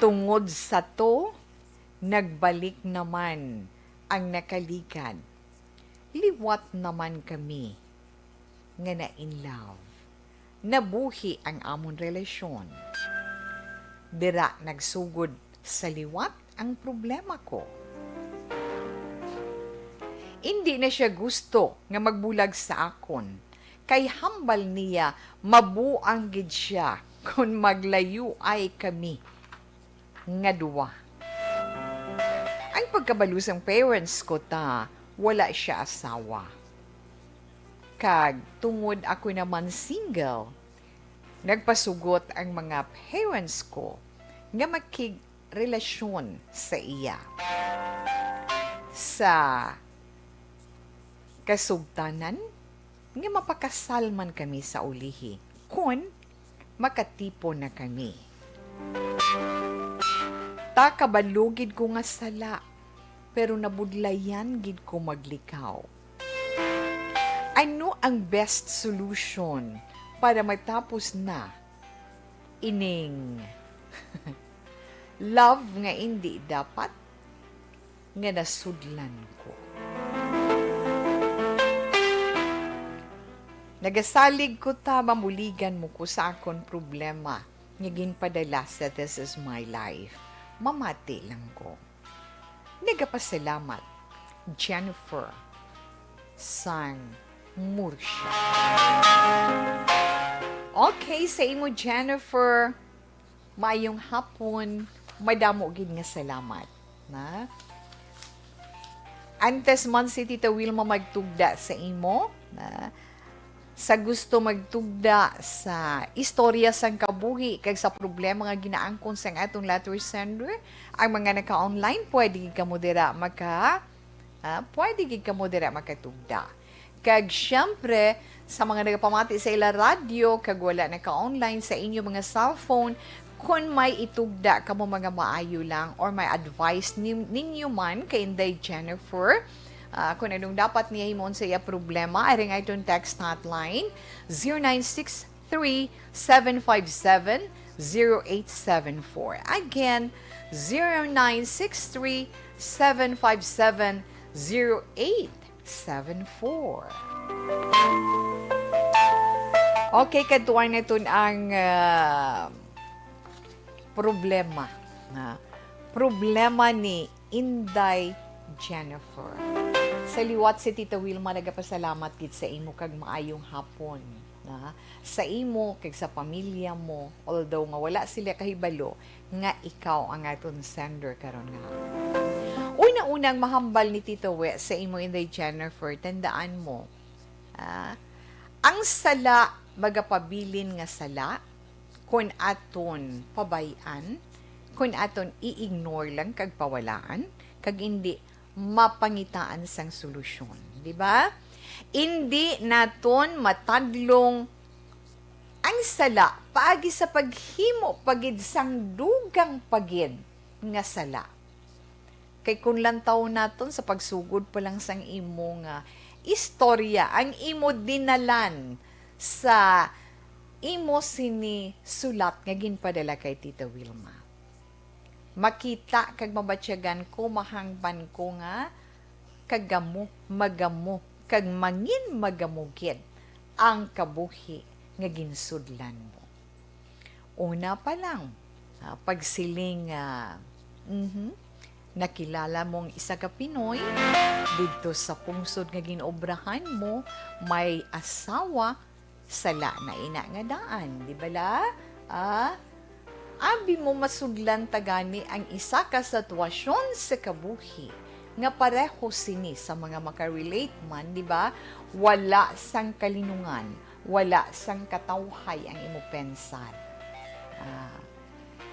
Tungod sa to, nagbalik naman ang nakalikan. Liwat naman kami nga na in love. Nabuhi ang amon relasyon. Dira nagsugod sa liwat ang problema ko. Hindi na siya gusto nga magbulag sa akon. Kay hambal niya, mabuang gid siya kung maglayo ay kami nga duwa. Ang pagkabalusang parents ko wala siya asawa. Kag tungod ako naman single, nagpasugot ang mga parents ko nga makigrelasyon sa iya. Sa kasugtanan, nga mapakasal man kami sa ulihi, kun makatipo na kami. Kabalugid ko nga sala, pero nabudlayan gid ko maglikaw. Ano ang best solution para matapos na ining love nga hindi dapat nga nasudlan ko? Nagasalig ko ta, mamuligan mo ko sa akon problema. Ngigin padala sa This Is My Life. Mamati lang ko. Nagapasalamat, Jennifer Sang Mursha. Okay, sa imo Jennifer, maayong hapon, madamo gid nga salamat. Na? Antes man si Tita Wilma magtugda sa imo, na? Sa gusto magtugda sa istorya sang kabuhi kag sa problema nga ginaangkon sang atong letter sender, ang mga naka-online pwede gid kamo dira makatugda. Kag syempre sa mga nagapamati sa ila radyo kag wala naka-online sa inyo mga cellphone, kung may itugda kamo mga maayo lang or may advice ninyo man kay Inday Jennifer, kung anong dapat niya himon sa iya problema, ay ring itong text hotline 0963-757-0874. Again, 0963-757-0874. Okay, katuan na ito ang problema. Problema ni Inday Jennifer. Sa liwat si Tita Wilma, nagapasalamat gid sa imo kag maayong hapon. Sa imo kag sa pamilya mo, although nga wala sila kahibalo, nga ikaw ang aton sender karon nga. Una-unang mahambal ni Tita We sa imo Inday Jennifer, tandaan mo, ang sala, magapabilin nga sala, kung aton pabayan, kung aton i-ignore lang kag pawalaan, kag hindi mapangitaan sang solusyon, di ba? Hindi naton matadlong ang sala paagi sa paghimo pagid sang dugang pagid nga sala. Kay kung lantaw naton sa pagsugod pa lang sang imo nga istorya, ang imo dinalan sa imo sini sulat nga ginpadala kay Tita Wilma. Makita kag mabatyagan ko, mahangban ko nga kagamo, magamo, kag mangin magamugid ang kabuhi nga ginsudlan mo. Una pa lang, pagsiling nakilala mong isa ka Pinoy, dito sa pungsod nga ginobrahan mo, may asawa, sala na ina nga daan, di ba la? Abi mo masudlan tagani ang isa ka sitwasyon sa kabuhi nga pareho sini sa mga makarelate man, di ba? Wala sang kalinungan, wala sang katawhay ang imo pensar.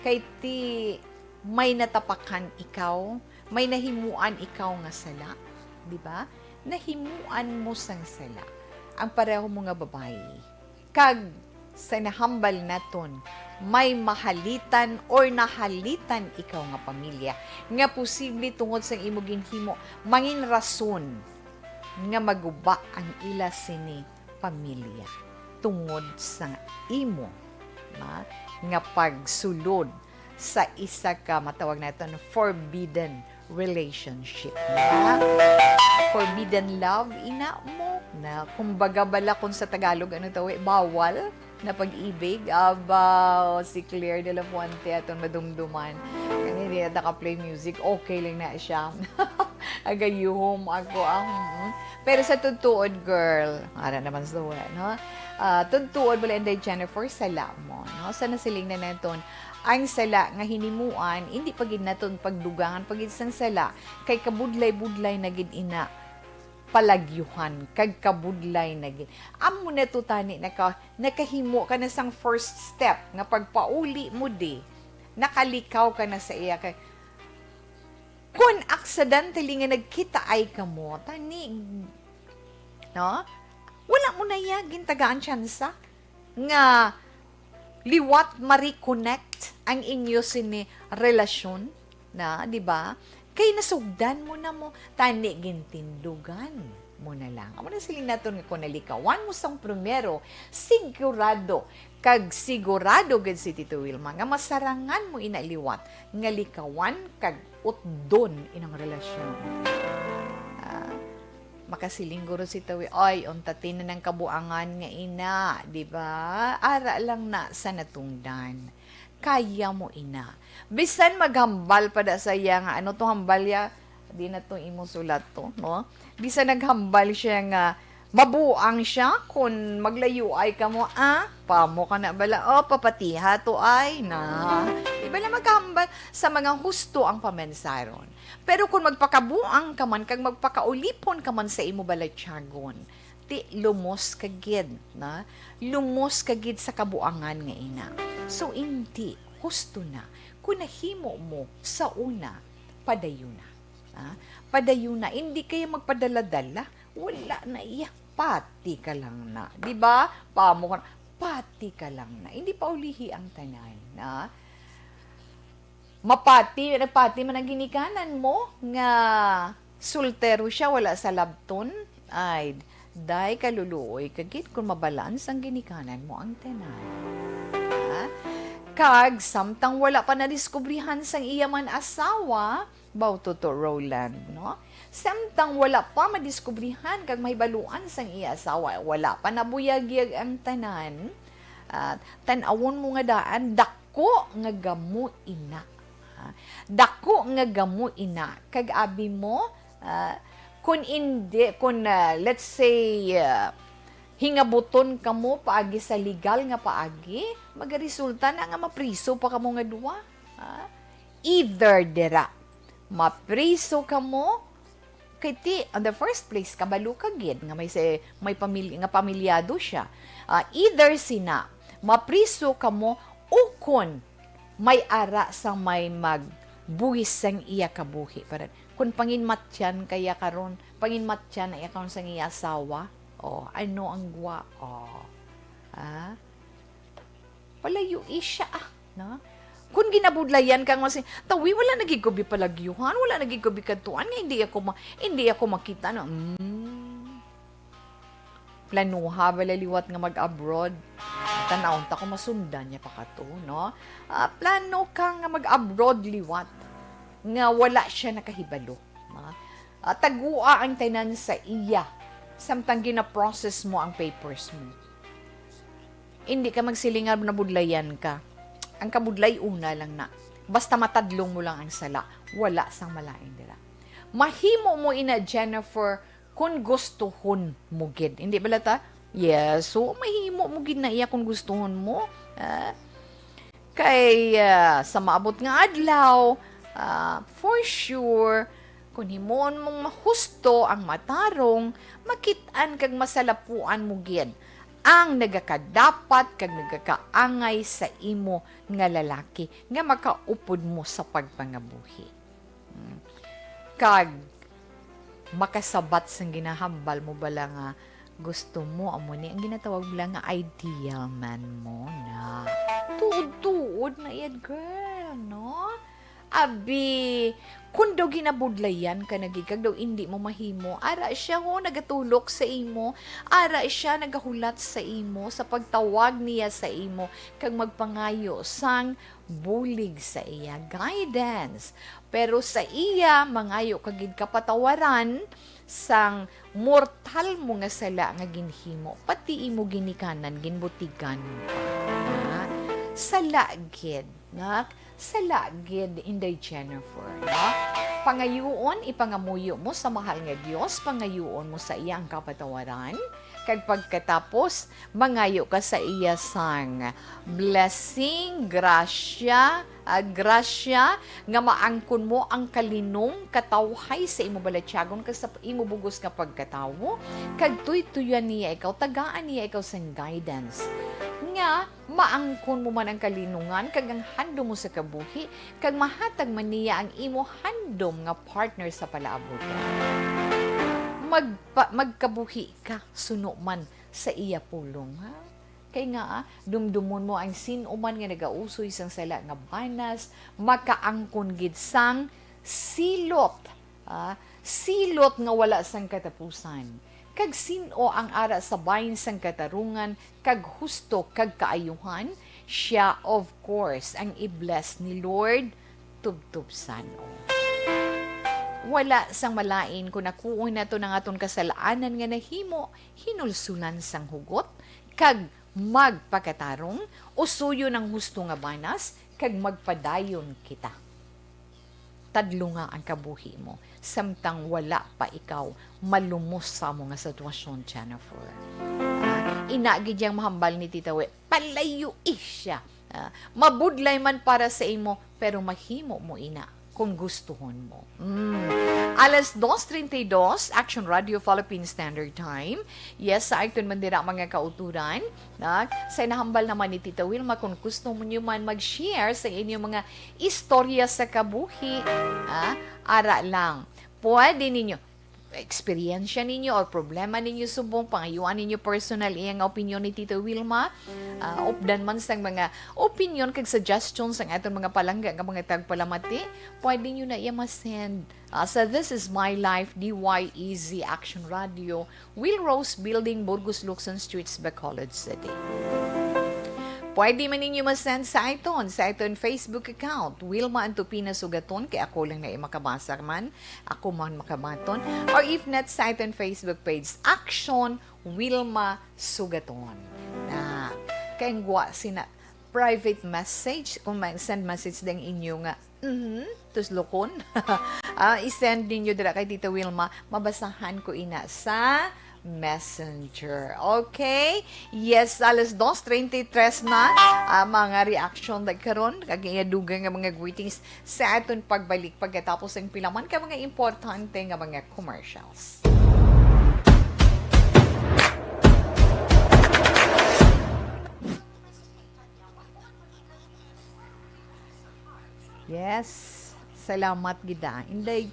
Kay ti may natapakan ikaw, may nahimuan ikaw nga sala, di ba? Nahimuan mo sang sala ang pareho mo nga babae. Kag sa nahambal naton, may mahalitan or nahalitan ikaw nga pamilya nga posible tungod sa imo ginhimo mangin rason nga maguba ang ila sini pamilya tungod sa imo nga pagsulod sa isa ka matawag naton forbidden relationship. Forbidden love, ina mo na kumbaga bala kung sa Tagalog ano tawi, bawal na pag-ibig. Abaw, si Claire de la Fuente atong madumduman. Kanina naka-play music, okay lang na siya. Agayuhom ako ang... Pero sa tutuod, girl, ara naman sa duwa, no? Tutuod bala Inday Jennifer, sala mo, no? Sana siling na naton ang sala nga hinimuan, hindi pagid naton pagdugangan, pagid sang sala, kay kabudlay-budlay na gid ina palagyuhan, kag kabudlay na gid. Amo na to tani, nakahimo ka na sang first step, nga pagpauli mo di, nakalikaw ka na sa iya, kay kung accidentally nga nagkita ay ka mo, tani, no? Wala mo na yagin tagaan tsansa, nga liwat ma-reconnect ang inyo sini relasyon na, di ba? Kay nasugdan mo na mo, tani gintindugan mo na lang. Amo na siling naton nga kung nalikawan mo sang primero, sigurado, kag sigurado gid si Tito Wilma, nga masarangan mo inaliwat, nga likawan kag utdon inang relasyon. Makasiling guro si Tawi, ay, untatin na ng kabuangan nga ina, di ba? Ara lang na sa natungdan. Kaya mo ina. Bisan maghambal pa da sa iya nga, ano to hambal ya? Di na to imusulat to, no? Bisan naghambal siya nga, mabuang siya kung maglayo ay ka mo, pamo ka na bala, papatiha to ay na. Iba na maghambal sa mga husto ang pamensaron. Pero kung magpakabuang ka man, kag magpakaulipon ka man sa imo balatyagon, ti lumos kagid, na? Lumos kagid sa kabuangan nga ina. So, hindi, husto na. Kung nahimo mo sa una, padayon na. Padayon na. Hindi kayo magpadala-dala. Wala na iya. Pati ka lang na. Diba? Pamo ka na. Pati ka lang na. Hindi pa ulihi ang tanan. Mapati man ang ginikanan mo nga sultero siya, wala sa labton. Ay, day kaluluoy kagit kung mabalans ang ginikanan mo ang tanan. Kag, samtang wala pa nadiskubrihan sang iyaman asawa, bauto to Roland, no? Samtang wala pa madiskubrihan kag may baluan sang iya asawa, wala pa nabuyagyag ang tanan, tanawon mo nga daan, dako nga gamo ina. Dako nga gamo ina. Kag abi mo, kung let's say, hingabuton ka mo paagi sa legal nga paagi, magaresulta na nga mapriso pa ka mo nga duwa. Either dira, mapriso ka mo, kay ti, on the first place, kabalo ka gid, nga may pamilyado siya. Either sina, mapriso ka mo, ukon, may ara sa may magbuhis sang iya kabuhi. Kung panginmatyan kaya karon, panginmatyan na iya karon sang iya asawa, ano ang gwa? Palayo isya, na? Kung ginabudlayan kang masin, tawi, wala nagigubi palagyuhan, wala nagigubi kantuan, nga hindi ako makita, no? Planuha, balaliwat nga mag-abroad. Tanawon ta ko masundan niya pa kato, no? Plano ka nga mag-abroad liwat, nga wala siya nakahibalo. Tagua ang tanan sa iya, samtang gina-process mo ang papers mo. Hindi ka magsilingan na budlayan ka. Ang kabudlay una lang na. Basta matadlong mo lang ang sala. Wala sang malaing dira. Mahimo mo ina, Jennifer, kung gustuhon mo gid. Hindi ba lata? Yes. So, mahimo mo gid na iya kung gustuhon mo. Kay sa maabot nga adlaw, for sure, kung himon mong mahusto ang matarong, makitaan kag masalapuan mo gid ang nagakadapat kag nagakaangay sa imo nga lalaki nga makaupod mo sa pagpangabuhi. Kag makasabat sang ginahambal mo bala nga gusto mo amo ni ang ginatawag bala nga ideal man mo na. Tuod-tuod na yun, girl, no? Abi, kung daw ginabudlayan ka nagigag daw hindi mo mahimo, ara siya nagatulok sa imo, ara siya nagahulat sa imo, sa pagtawag niya sa imo, kag magpangayo sang bulig sa iya, guidance. Pero sa iya, mangayo kagid kapatawaran sang mortal mo nga sala nga ginhimo, pati imo ginikanan, ginbutigan pa. Sala gid, nak? Sala gid Inday Jennifer, no? Pangayuon, ipangamuyo mo sa mahal nga Dios, pangayuon mo sa iya ang kapatawaran, kag pagkatapos, mangayo ka sa iya sang blessing, grasya, nga maangkon mo ang kalinong katawhay sa imo balatyagon kag sa imo bugos nga pagkatawo, kag tuy-tuyan niya ikaw, tagaan niya ikaw sang guidance. Nga, maangkon mo man ang kalinungan, kag ang handom mo sa kabuhi, kag mahatag man niya ang imo handom nga partner sa palaabot. Magkabuhi ka, suno man sa iya pulong, ha? Kay nga, dumdumon mo ang sinuman nga nagausoy sang sala nga banas, makaangkon gid sang silot. Silot nga wala sang katapusan. Kag sino ang ara sa bayin sang katarungan, kag husto, kag kaayuhan, siya of course ang i-bless ni Lord tubtub sano. wala sang malain kung nakuha na to ng aton kasalaanan nga nahimo, hinulsulan sang hugot, kag magpakatarong, usuyo ng husto nga banas, kag magpadayon kita. Tadlo nga ang kabuhi mo, samtang wala pa ikaw malumos sa mga sitwasyon, Jennifer. Inagid yang mahambal ni Tita We, palayo siya. Mabudlay man para sa imo, pero mahimo mo ina kung gustuhon mo. Alas 2:32, Action Radio Philippine Standard Time. Yes, sa Acton Mandira mga kauturan. Sa nahambal naman ni Tita Wilma, kung gusto mo nyo man mag-share sa inyong mga istorya sa kabuhi, ara lang. Pwede ninyo, eksperyensya ninyo or problema ninyo subong, pangayuan ninyo personal iyang opinion ni Tita Wilma, updan man sang mga opinion kag suggestions ang atong mga palangga nga mga tagpalamati, pwede nyo na iya masend sa This Is My Life, DYEZ Action Radio, Will Rose Building, Burgos Luxon Streets, Bacolod City. Pwede man ninyo masend sa iTunes Facebook account, Wilma Antupina Sugaton, kaya ako lang na makabasa man, ako man makabaton. Or if not, sa iTunes Facebook page, Action Wilma Sugaton. Kaya ngwa sina private message, kung send message din inyo nga, tuslokon, isend ninyo dira kay Tita Wilma, mabasahan ko ina sa Messenger. Okay? Yes, alas 2:33 na mga reaction na karon kagayadugan nga mga greetings sa aton pagbalik pagkatapos ng pilaman ka mga importante nga mga commercials. Yes, salamat gida. Inday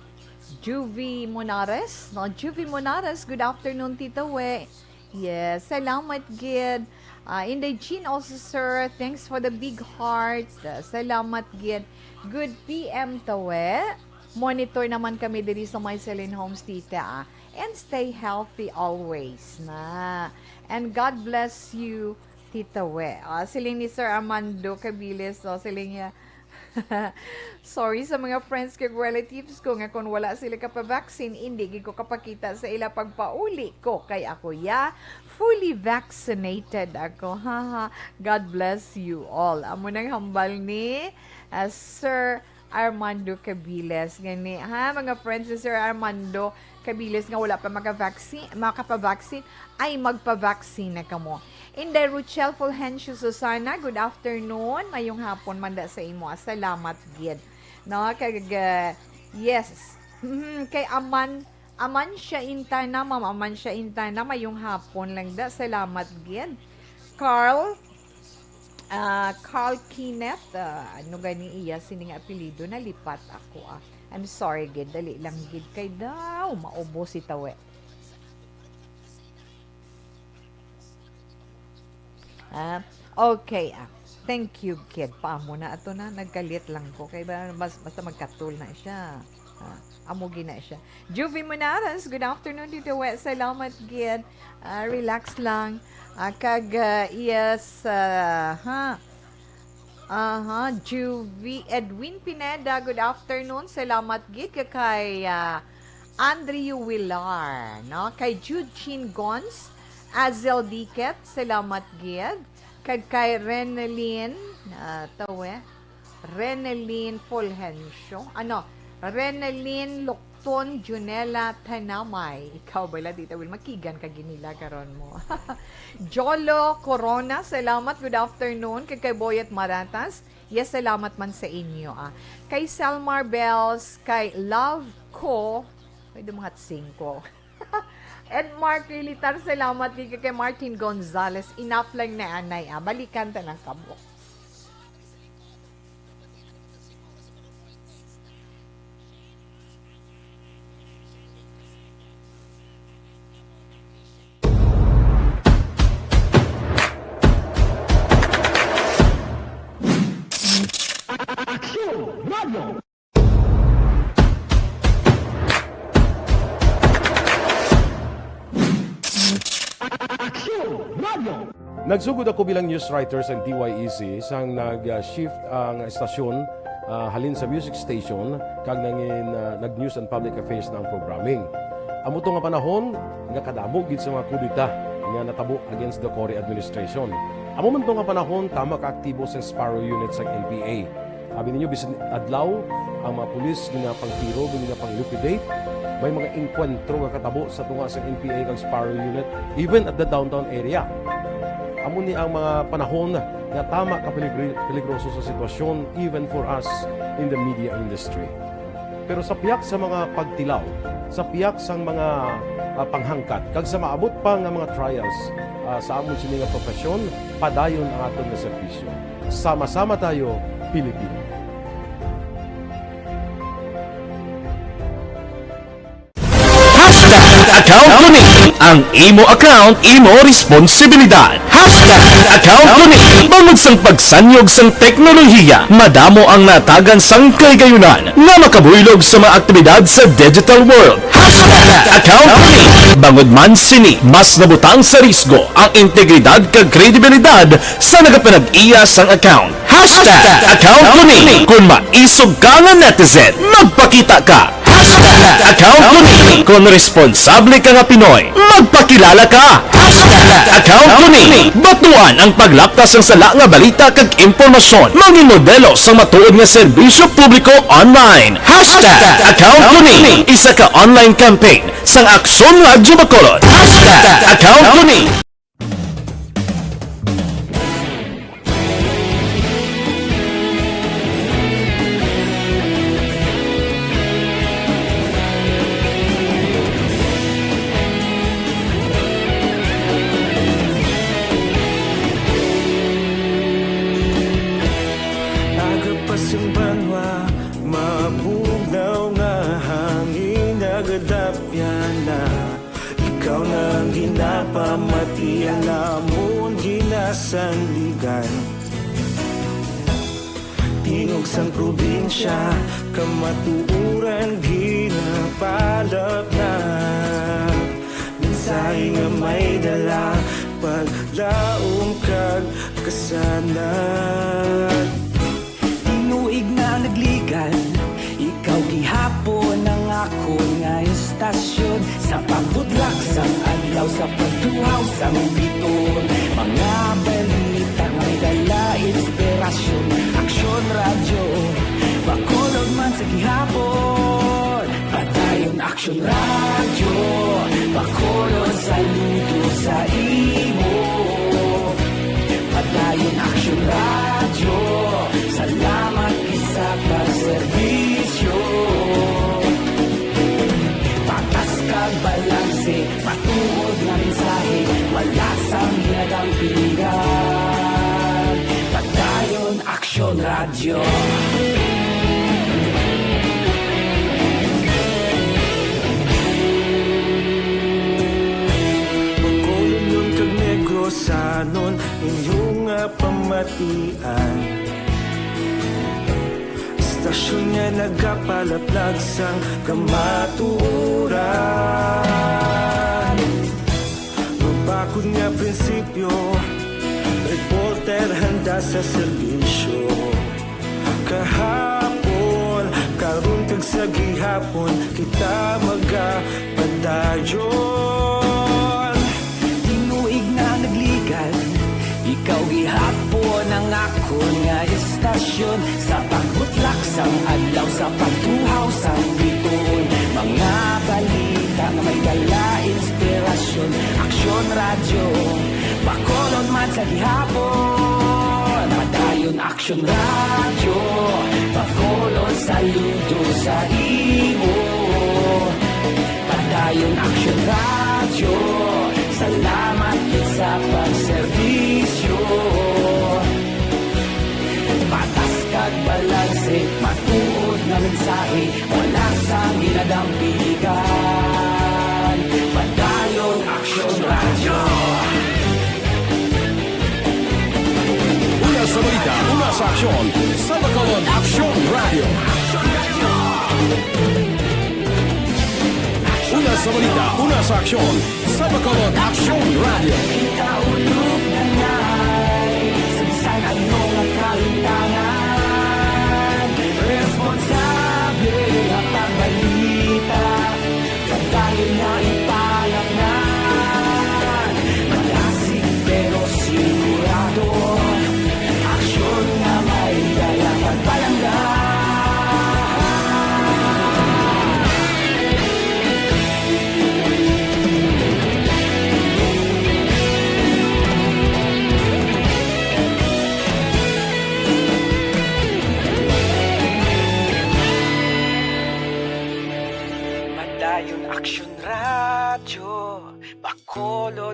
Juvie Monares. No, Juvie Monares, good afternoon, Tita We. Yes, salamat, Gid. Inday Jean also, sir. Thanks for the big heart. Salamat, Gid. Good PM, Tawe. Monitor naman kami diri sa Mycelline Homes, Tita. And stay healthy always. And God bless you, Tita We. Siling ni Sir Armando Cabiles. Siling niya, sorry sa mga friends kag relatives ko nga kung wala sila kapavaccine, hindi ko kapakita sa ila pagpauli ko kay ako fully vaccinated ako. God bless you all. Amo nang hambal ni Sir Armando Cabiles gani mga friends ni Sir Armando Cabiles nga wala pa makapavaccine ay magpavaccine na kamo. Inday Ruchel Fulgencio Susana, good afternoon. Mayong hapon manda sa imo. Salamat, Gid. No, yes. Kay Aman siya intana, Ma'am Aman siya intana, mayong hapon lang da. Salamat, Gid. Carl Kenneth, ano gani iya sining apelyido na lipat ako I'm sorry, Gid. Dali lang, Gid. Kay daw maubo si Tawe. Okay, thank you, Kid. Paamo na ato na, nagkalit lang ko. Kaya basta magkatul na siya. Amugi na siya. Juvie Monares, good afternoon, Tito We. Salamat, Kid. Relax lang. Yes, Juvie Edwin Pineda, good afternoon. Salamat, Gid. Kay Andrew Villar, no? Kay Eugene Gons, Azel Diket, salamat, Gid. Kay Reneline, Reneline Fulgencio, Reneline Lukton Junela Tanamay. Ikaw ba dito, Will? Makigan ka ginila karon mo. Jolo Corona, salamat, good afternoon. Kay Boyet Maratas, yes, salamat man sa inyo. Kay Selmar Bells, kay Love Ko, pwede mga sing ko. Ed Mark Lilitar, salamat kay Martin Gonzalez. Enough lang na anay. Balikan ta ng kabok. Action Radio! Nagsugod ako bilang news writer sa DYEZ sang nag-shift ang estasyon halin sa music station kag nangin nag-news and public affairs ng programming. Amo to nga panahon nga kadamo gid sa mga kudita nga natabo against the Cory administration. Amo man to nga panahon tama ka aktibo sa Sparrow unit sa NPA. Sabi ninyo bisan adlaw ang mga pulis nga pangtiro nga pang-liquidate, may mga enkwentro nga katabo sa tunga sa NPA kag Sparrow unit even at the downtown area. Amo ni ang mga panahon nga tama ka peligroso sa sitwasyon even for us in the media industry. Pero sa piyak sa mga pagtilaw, sa piyak sa mga panghangkat, kag sa maabot pa nga mga trials sa amon sini nga profesyon, padayon ang aton nga serbisyo. Sama-sama tayo, Pilipino. Account ko ni ang imo account, imo responsibilidad. Account ko ni bangod sang pagsanyog sang teknolohiya, madamo ang natagan sang kaygayunan nga makabuylog sa mga aktibidad sa digital world. Account ko ni bangod man sini mas nabutang sa risgo ang integridad kag kredibilidad sa nagapanag-iya sang account. Account ko ni kung maisog ka nga netizen, magpakita ka. Account ko ni kung responsable ka nga Pinoy, magpakilala ka. Account ko ni batuan ang paglaptas ng sala nga balita kag impormasyon, mangin modelo sa matuod nga serbisyo publiko online. Account ko ni isa ka online campaign sang Aksyon Radyo Bacolod. Account ko ni pamatian namon ginasandigan. Tingog sang probinsya kamatuuran ginapalap na. Mensahe nga may dala paglaom kag kasanad. Tinuig na nagligan, ikaw gihapon ang ako nga istasyon. Sa pagbudlak sang adlaw, sa pagtuhaw sang biton, mga balita may dala inspirasyon. Aksyon Radyo Bacolod man sa gihapon, padayon Aksyon Radyo Bacolod, saludo sa imo. Padayon Aksyon Radyo, salamat isa pagserbisyo. Patas kag balanse, matuod na mensahe, wala sang hinagang pilihan. Padayon Aksyon Radyo. Bacolod nun kag Negrosanon, inyong pamatian. Istasyon nga nagapalaplag sang kamaturan. Mabakod nga prinsipyo, reporter handa sa serbisyo. Kahapon, karon kag sa gihapon, kita magapadayon. Tinuig na nagligan, ikaw gihapon ang ako nga istasyon. Sa pagbutlak sang adlaw, sa pagtuhaw sang biton, mga balita na may dala inspirasyon. Aksyon Radyo Bacolod man sa gihapon, padayon Aksyon Radyo Bacolod, saludo sa imo. Padayon Aksyon Radyo, salamat sa pagserbisyo. Patas kag balanse, matuod na mensahe, wala sang ginadampigan. Padayon Aksyon Radyo. una sa balita, una sa aksyon, sa Bacolod Aksyon Radio. Una sa balita, una sa aksyon, sa Bacolod Aksyon Radio. Kita ulog na na'y, sinsan ano nga kalintangan.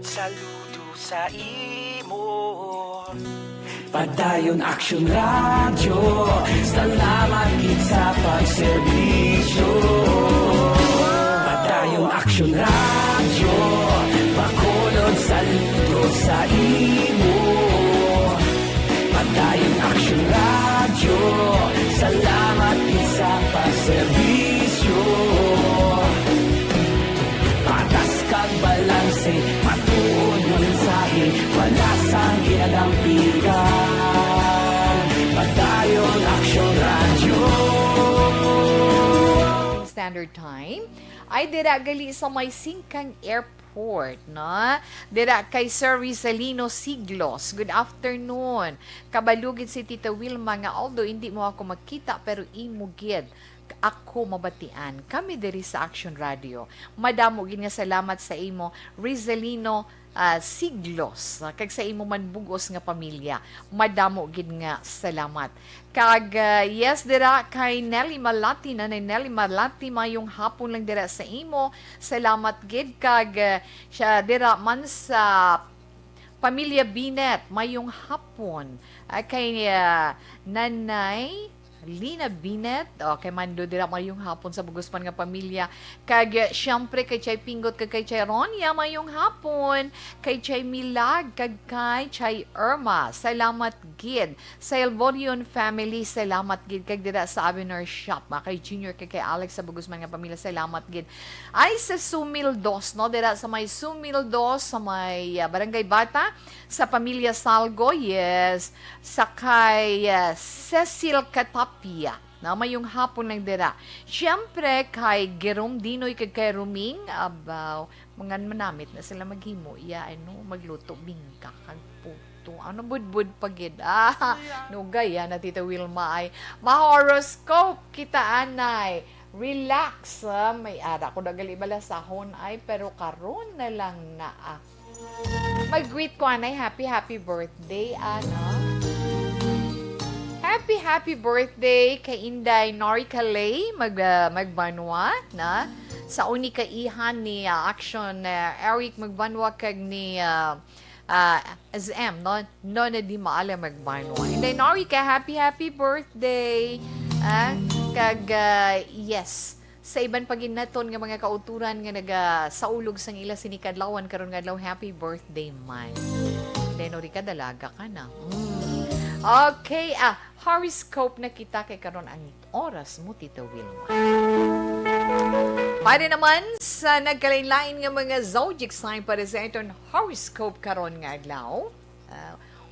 saludo sa imo. Padayon Action Radio, salamat gid sa pagserbisyo. Padayon Action Radio, Bacolod saludo sa imo. Padayon Action Radio, salamat gid sa pagserbisyo. Patas kag balanse, matuod mo mensahe, wala sang ginadampigan. Padayon Action Radio. Standard Time ay dira gali sa may Singkang Airport, no? Dira kay Sir Rizalino Siglos. Good afternoon. Kabalugid si Tita Wilma nga although hindi mo ako makita pero imugid ako mabatian. Kami diri sa Action Radio. Madamo gid nga salamat sa imo Rizalino Siglos. Kag sa imo man bugos nga pamilya. Madamo gid nga salamat. Kag yes dira kay Nelly Malati na Nelly Malati mayong hapon lang dira sa imo. Salamat gid kag siya dira man sa Pamilya Binet mayong hapon. Kay Nanay Lina Binet, kay Mando dira mayong hapon sa Bugosman nga pamilya. Kag syempre kay Chay Pingot kag kay Chay Ronya mayong hapon. Kay Chay Milag kag kay Chay Irma. Salamat gid. Sa Elborion family, salamat gid kag dira sa Avenir Shop. Kay Junior kag kay Alex sa Bugosman nga pamilya, salamat gid. Ay sa Sumildos, no, dira sa may Sumildos sa may Barangay Bata sa pamilya Salgo, yes. Sa kay Cecil Katapia, na mayong hapon lang dira. Siyempre, kay Jerome Dinoy kay Ruming, abaw, mga manamit na sila maghimo. Magluto, bingka, kag puto. Budbud pagid. No gaya na Tita Wilma ay ma-horoscope kita anay. Relax, may ara ko dagali balasahon ay pero karon na lang na mag-greet ko anay happy birthday Happy birthday kay Inday Nori Calay magbanwa na sa uni kaihan ni Action Eric magbanwa kag ni SM no na di maala magbanwa. Inday Nori ka happy birthday. Kag yes sa iban paginaton nga mga kauturan nga nagasaulog sang ila sinikadlawan karon nga adlaw happy birthday man. Inday Nori ka dalaga ka na. Okay, horoscope na kita kay karon ang oras mo, Tita Wilma. Para naman sa nagkalain-lain nga mga zodiac sign para sa itong horoscope karon nga adlaw.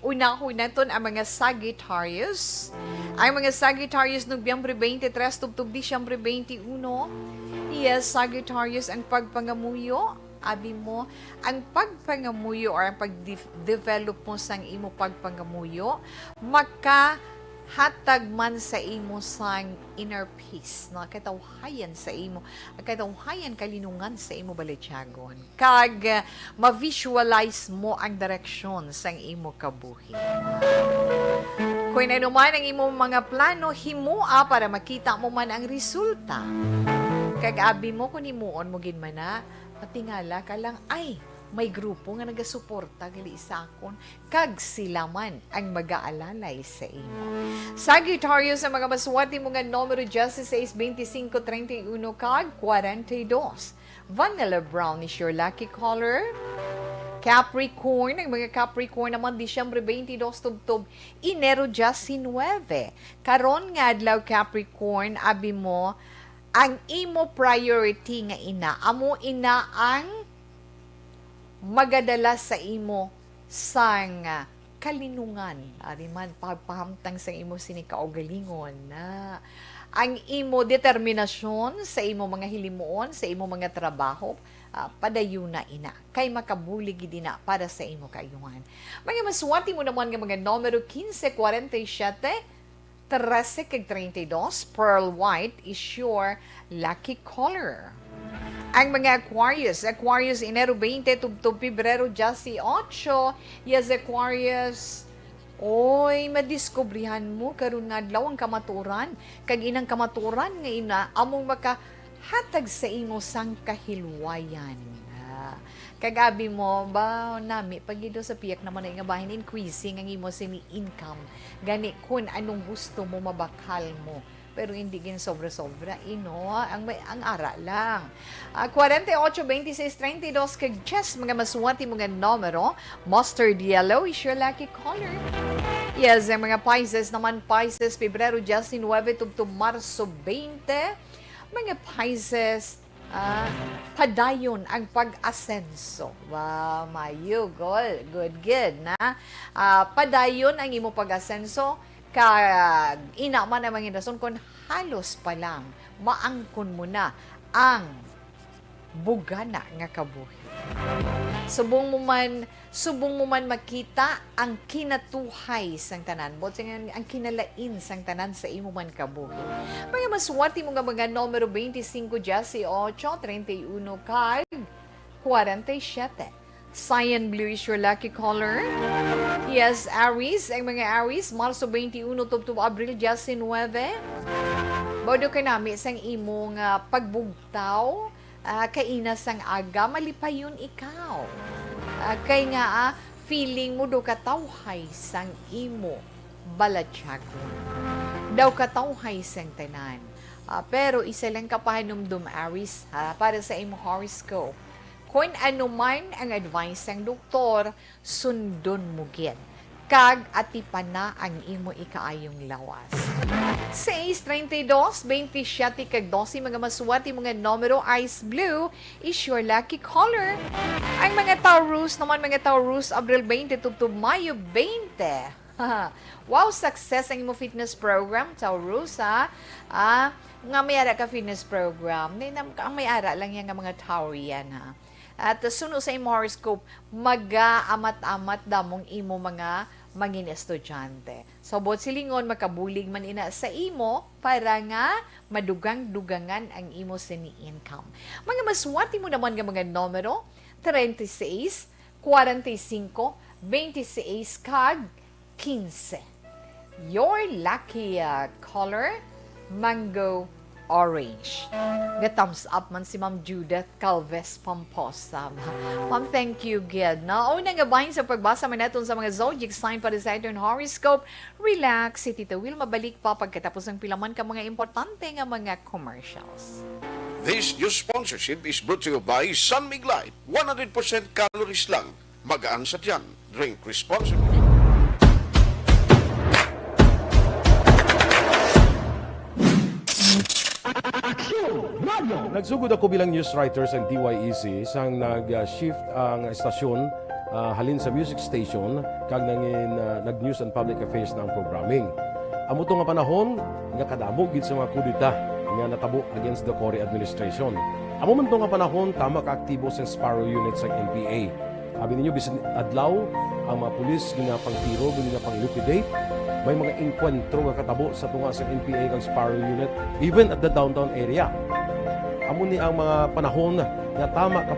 Una-una naton ang mga Sagittarius. Ang mga Sagittarius Nobyembre 23 tubtub Disyembre 21. Yes, Sagittarius ang pagpangamuyo. Abi mo, ang pagpangamuyo or ang pag-develop mo sang imo pagpangamuyo, makahatag man sa imo sang inner peace, no? Katawhayan sa imo, katawhayan kalinungan sa imo balityagon. Kag ma-visualize mo ang direksyon sang imo kabuhi. Kung ano man ang imo mga plano, himua para makita mo man ang resulta. Kag abi mo kung himuon mo gid man na, patingala ka lang, ay, may grupo nga nagasuporta gali sa akon, kag sila man ang mag-aalalay sa imo. Sagittarius, ang mga maswati mo nga numero 16, 25, 31, kag 42. Vanilla brown is your lucky color. Capricorn, ang mga Capricorn naman, Disyembre 22, tubtub, Enero 19. Karon nga adlaw Capricorn, abi mo, ang imo priority nga ina, amo ina ang magadala sa imo sang kalinungan, ariman pagpahamtang sa imo sini kaugalingon na ang imo determinasyon sa imo mga hilimuon, sa imo mga trabaho, padayuna ina kay makabulig gid na para sa imo kaayuhan. Mga maswati mo naman nga mga numero 15, 47, 13 kag 32, pearl white is your lucky color. Ang mga Aquarius, Enero 20, tubtub Pebrero 18, yes Aquarius, oy, madiskubrihan mo karon nga adlaw ang kamaturan, kag inang kamaturan nga ina among makahatag sa imo sang kahilwayan. Kagabi mo, ba, nami, pagido sa piyak naman ay nga bahin, increasing ang imo sini income. Gani, kung anong gusto mo, mabakal mo. Pero hindi gin sobra-sobra, ang ara lang. 48, 26, 32, kag chess, mga masuwati mga numero, mustard yellow is your lucky color. Yes, ang mga Pisces naman, Pisces, Pebrero, Justin 9, to Marso 20, mga Pisces, padayon ang pag-asenso. Wow, mayo, good na. Padayon ang imo pag-asenso, ina man ang mga rason kung halos pa lang, maangkon mo na ang bugana nga kabuhi. Subong mo man makita ang kinatuhay sang tanan, bot ang kinalain sang tanan sa imo man kabuhi. Mga maswati mo nga mga numero 25, 18, 31, kag 47. Cyan blue is your lucky color. Yes, Aries, ang mga Aries, Marso 21 to Abril 19. Bodo ka nami sang imong pagbugtaw, kainas sang aga, malipayon ikaw. Kay nga, feeling mo do katawhay sang imo balatyagon. Daw katawhay sang tanan. Pero isa lang kapahanumdum, Aries, para sa imo horoscope. Kung ano man ang advice ng doktor, sundon mo gid. Kag atipan na ang imo ikaayong lawas. 6, 32, 27, kag 12, mga masuwati mga numero, ice blue is your lucky color. Ang mga Taurus naman, mga Taurus, Abril 20 to Mayo 20. Wow, success ang imo fitness program, Taurus, nga may ara ka fitness program. Ang may ara lang yan nga mga Taurian, ha. At sunod sa imo horoscope, mag-amat-amat damong imo mga mangin estudyante. So, bot silingon, makabulig man ina sa imo para nga madugang-dugangan ang imo sini income. Mga maswati mo naman nga mga numero, 36, 45, 26, kag 15. Your lucky color, mango orange. Thumbs up man si Ma'am Judith Calves Pamposa. Ma'am, thank you, Gid. Una nga bahin sa pagbasa man natin sa mga zodiac sign para sa ating horoscope. Relax, si Tita Wilma balik pa pagkatapos ng pilaman ka mga importante nga mga commercials. This news sponsorship is brought to you by Sun Mig Light. 100% calories lang. Magaan sa tiyan. Drink responsibly. Nagsugod ako bilang news writers ng DYEC sang nag-shift ang estasyon halin sa music station kag nag-news and public affairs ng programming. Amo to nga panahon nga kadamo gid sa mga kudita nga natabo against the Cory administration. Amo man to nga panahon tama ka aktibo sa Sparrow unit sa NPA. Abi ninyo bisan adlaw ang mga pulis nga pangtiro, nga pang-liquidate. May mga enkwentro nga katabo sa tunga sa NPA kag Sparrow unit even at the downtown area. Amo ni ang mga panahon nga tama ka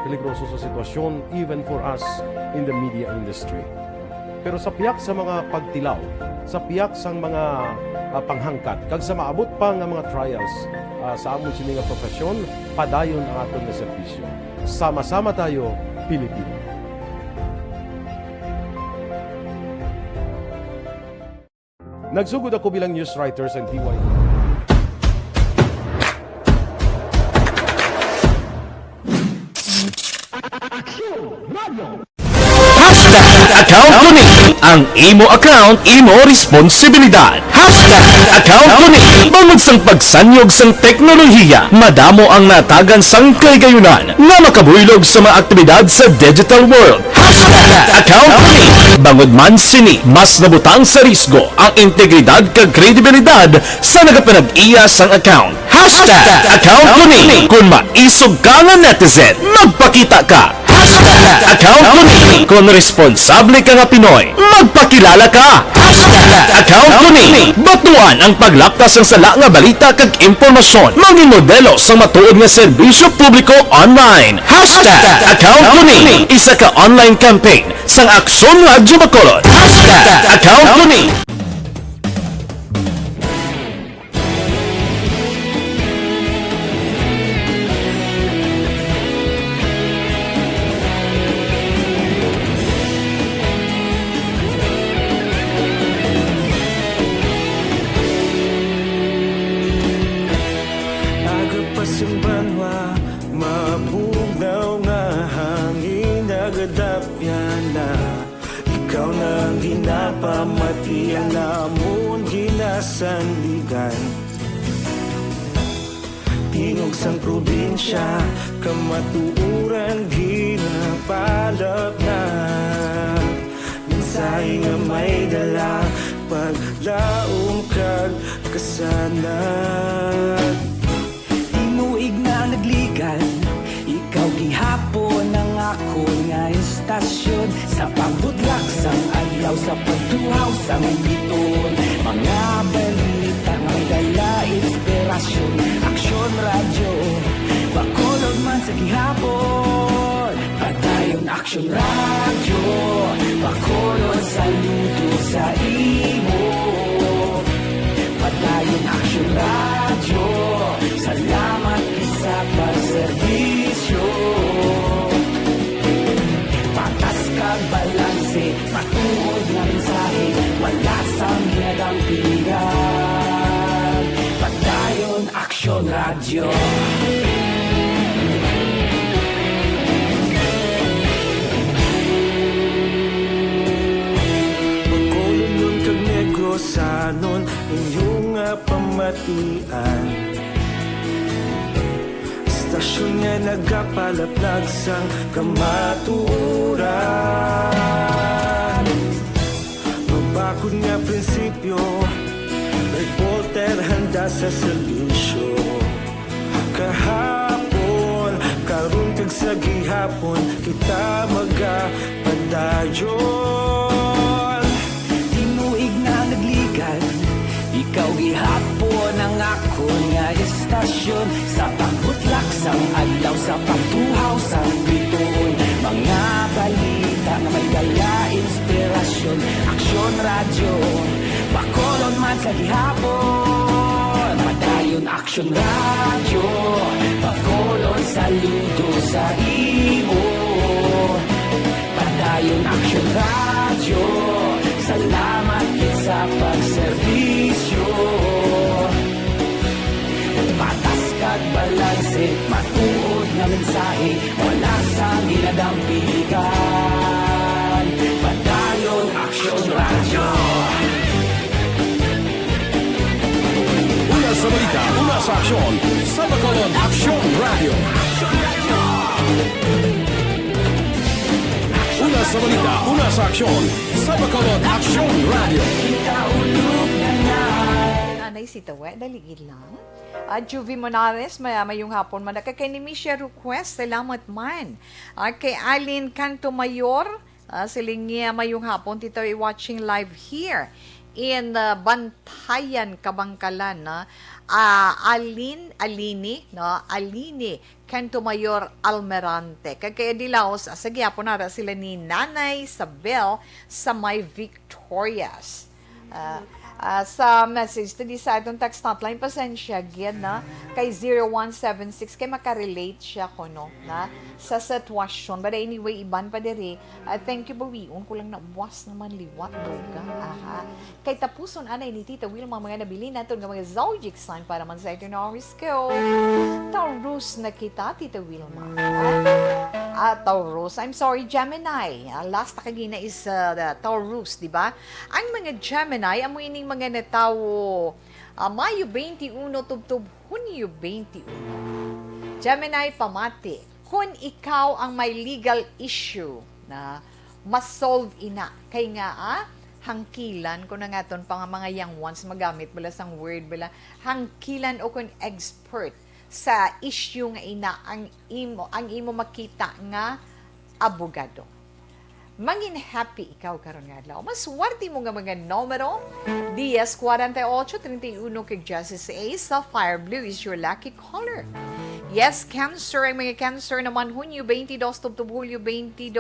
peligroso sa sitwasyon even for us in the media industry. Pero sa piyak sa mga pagtilaw, sa piyak sa mga panghangkat, kag sa maabot pa nga mga trials sa amon sini nga profesyon, padayon ang aton nga serbisyo. Sama-sama tayo, Pilipino. Nagsugod ako bilang news writers ng DYEC. Account ko ni ang imo account, imo responsibilidad. Account ko ni bangod sang pagsanyog sang teknolohiya, madamo ang natagan sang kaygayunan nga makabuylog sa mga aktibidad sa digital world. Account ko ni bangod man sini mas nabutang sa risgo ang integridad kag kredibilidad sa nagapanag-iya sang account. Account ko ni kung maisog ka nga netizen, magpakita ka. Account ko ni kung responsable ka nga Pinoy, magpakilala ka. Account ko ni batuan ang paglaptas ng sala nga balita kag impormasyon, maging modelo sa matuod nga serbisyo publiko online. Account ko ni isa ka online campaign sang Aksyon Radyo Bacolod. Account ko ni ikaw nang ginapamatian namon ginasandigan. Tingog sang probinsya, kamatuuran ginapalap na. Minsay nga may dala, paglaom kag kasanag. Inuig na nagligan, ikaw gihapon ang ako nga istasyon. Sa pagbudlak sang adlaw, sa pagtuhaw sang biton. Mga balita nga dala inspirasyon. Aksyon radyo, bakolod man sa gihapon. Padayon aksyon radyo, bakolod saludo sa imo. Padayon aksyon radyo, salamat sa pagserbisyo. Patas kag balanse, matuod na mensahe, wala sang ginadampigan. Padayon aksyon radyo. Pagkolon kag negosanon, inyong pamatian. Stasyon nga nagapalaplag sang kamatuuran. Mabakod nga prinsipyo, reporter handa sa serbisyo. Kahapon, karun kag sa gihapon, kita magapadayon. Tinuig na nagligan, ikaw gihapon ang ako nga istasyon. Sa pagbutlak sang adlaw, sa pagtuhaw sang biton. Mga balita na may dala inspirasyon. Aksyon radyo, bakolon man sa gihapon. Padayon aksyon radyo, bakolon saludo sa imo. Padayon aksyon radyo, salamat sa pagserbisyo. Patas kag balanse, matuod na mensahe, wala sa ginadampigan. Padayon aksyon radyo. Una sa balita, una sa aksyon, sa Bacolod Aksyon Radio. Una sa balita, una sa aksyon, sa Bacolod Aksyon Radio. Nanay si Tawe, daligid lang. Juvie Monares, mayong hapon man. Kay ni Misha request, salamat man. Kay Alin Canto Mayor, silingi mayong hapon, Tita watching live here in Bantayan, Kabangkalan. Alini Canto Mayor Almerante. Kaya dilaos, sa gyapon na sila ni Nanay Isabel sa May Victorias. Sa message to sa itong text hotline, pasensya gyan na kay 0176 kay makarelate siya ko no na sa sitwasyon, but anyway iban pa diri. Thank you bawion ko lang na buwas naman liwat boga. Kay tapuson anay ni Tita Wilma mga nabili naton nga mga zodiac sign para man sa ito na horoscope. Taurus na kita, Tita Wilma. Taurus, I'm sorry, Gemini. Last kagina is the Taurus, di ba? Ang mga Gemini, amoy ining mga natawo Mayo 21 tubtub Hunyo 21. Gemini pamati, kung ikaw ang may legal issue na masolve ina, kay nga hangkilan ko na nga ton pang mga young ones magamit bala sang word bala hangkilan o kung expert sa issue nga ina ang imo makita nga abogado. Mangin happy ikaw karon nga adlaw. Maswerte mo nga mga numero. DS 4831 kay Justice A. Sapphire Blue is your lucky color. Yes, Cancer. Ang mga Cancer naman Hunyo 22 tubtub Hulyo 22.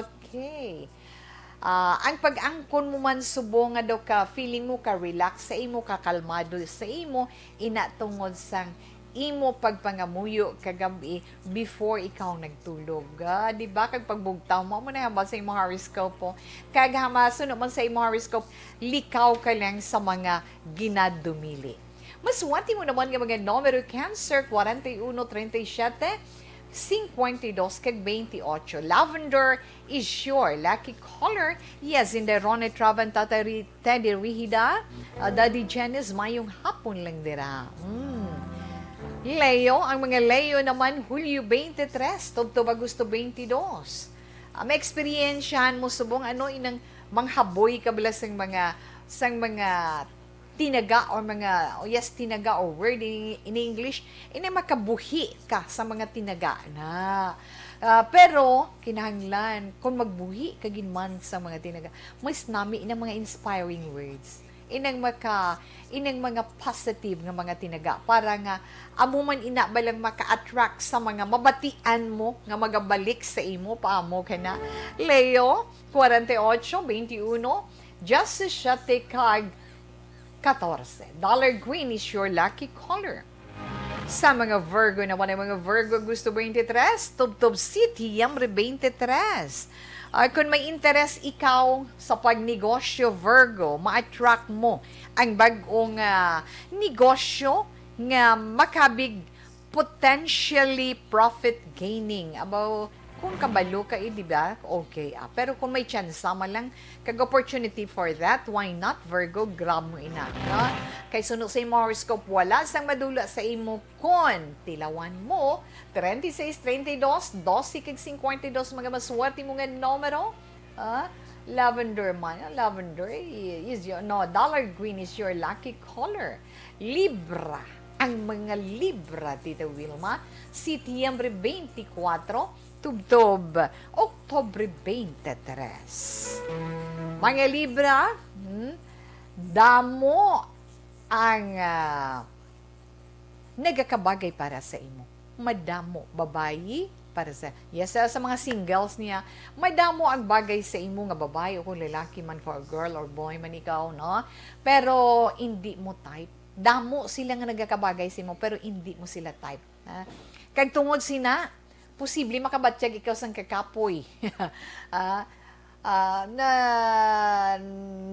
Okay. Ang pag-angkon mo man subo nga daw ka, feeling mo ka relax sa imo, ka kalmado sa imo, inatungod sang imo pagpangamuyo kagabi before ikaw nagtulog. Di ba? Kag pagbugtaw mo na hama sa imong horoscope po. Kag hamaso naman sa imong horoscope, likaw ka lang sa mga ginadumili. Maswati mo naman nga mga numero Cancer 4137 52 kag 28. Lavender is your lucky color. Yes, in the Ronnie Travan Teddy Rihida, Daddy Janice, mayong hapon lang dira. Leo, ang mga Leo naman, Hulyo 23, Tubtob Agosto 22. May eksperyensyahan mo subong inang manghaboy kabilas ng mga tinaga or tinaga or word in English, makabuhi ka sa mga tinaga na. Pero, kinahanglan, kung magbuhi ka ginman sa mga tinaga, mas nami inang mga inspiring words. Inang mga positive nga mga tinaga para nga amo man ina balang maka-attract sa mga mabatian mo nga magabalik sa imo paamo kana. Leo 48, 21, Justice Shate kag 14. Dollar green is your lucky color. Sa mga Virgo naman ay mga Virgo gusto 23, Tubtob City, Yamre 23. Kung may interest ikaw sa pagnegosyo, Virgo, ma-attract mo ang bagong negosyo nga makabig potentially profit gaining. Kung kabalo ka, di ba? Okay. Pero kung may chance man lang, kag-opportunity for that, why not, Virgo? Grab mo ina. No? Kay sunod sa imo horoscope, wala sang madula sa imo kon. Tilawan mo, 36, 32, 12, kag 52, mga maswerte mo nga numero. Lavender man. Lavender is dollar green is your lucky color. Libra. Ang mga Libra, Tita Wilma, Setyembre 24, Tubtob, Oktobre 23. Mga Libra, damo ang nagakabagay para sa imo. Madamo, babayi, para sa mga singles niya, madamo ang bagay sa imo nga babae o kung lalaki man, for a girl or boy man ikaw, no? Pero hindi mo type. Damo sila nga nagakabagay sa imo, pero hindi mo sila type. Kag tungod sina, posible makabatsyag ikaw sang kakapoy.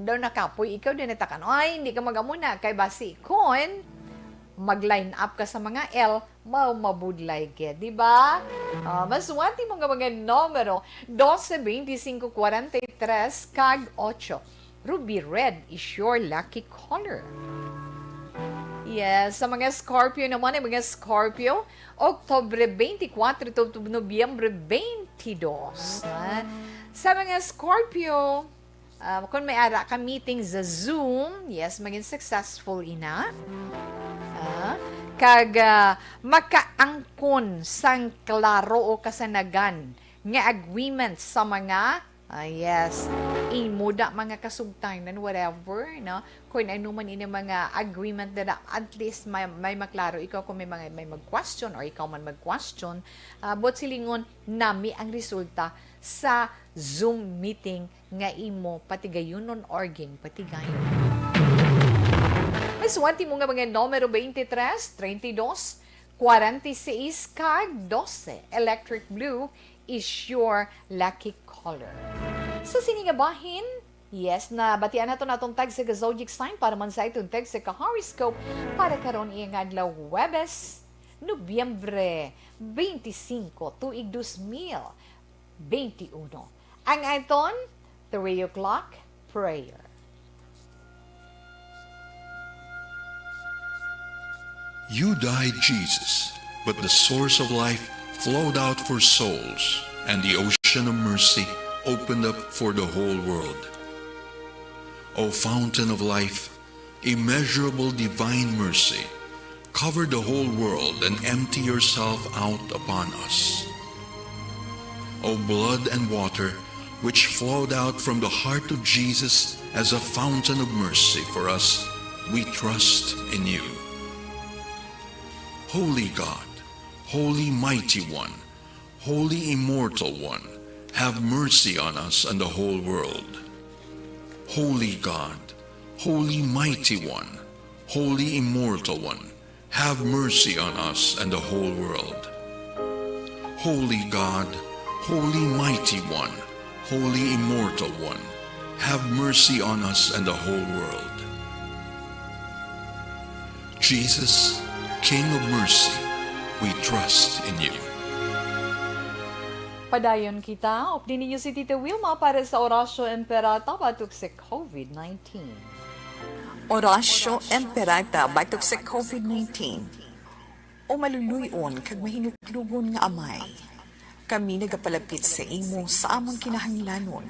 Daw nakapoy, ikaw din natakan, ay, hindi ka magamuna. Kay basi, kon, mag-line up ka sa mga L, mabudlay ka, di ba? Maswati mo nga mga numero, 12, 25, 43, kag 8. Ruby red is your lucky color. Yes, sa mga Scorpio naman, mga Scorpio, Oktobre 24 to Nobyembre 22. Sa mga Scorpio, kung may ara ka meeting sa Zoom, yes, maging successful ina. Kag makaangkon sang klaro o kasanagan nga agreement sa mga imuda mga kasugtanan, whatever, no? Kung ano man ini mga agreement na at least may maklaro ikaw kung may mag-question or ikaw man mag-question, but silingon nami ang resulta sa Zoom meeting nga imo patigayunon or ging patigayon. Maswati mo nga mga numero 23, 32, 46, kag 12. Electric blue is your lucky color. Sa siningabahin, yes, na batian nato natong tag sa zodiac sign para man sa itong tag sa ka-horoscope para karon iyang adlaw Huwebes, Nobyembre 25, tuig 2021. Ang aton 3 o'clock prayer. You died, Jesus, but the source of life flowed out for souls, and the ocean of mercy opened up for the whole world. O fountain of life, immeasurable divine mercy, cover the whole world and empty yourself out upon us. O blood and water, which flowed out from the heart of Jesus as a fountain of mercy for us, we trust in you. Holy God, Holy Mighty One, Holy Immortal One, have mercy on us and the whole world. Holy God, Holy Mighty One, Holy Immortal One, have mercy on us and the whole world. Holy God, Holy Mighty One, Holy Immortal One, have mercy on us and the whole world. Jesus, King of mercy, we trust in you. Padayon kita, update ninyo si Tita Wilma para sa Orasyo Emperata batok sa COVID-19. Orasyo Emperata batok sa COVID-19. O maluluyon kag mahinuklugon nga amay. Kami nagapalapit sa imo sa among kinahanglanon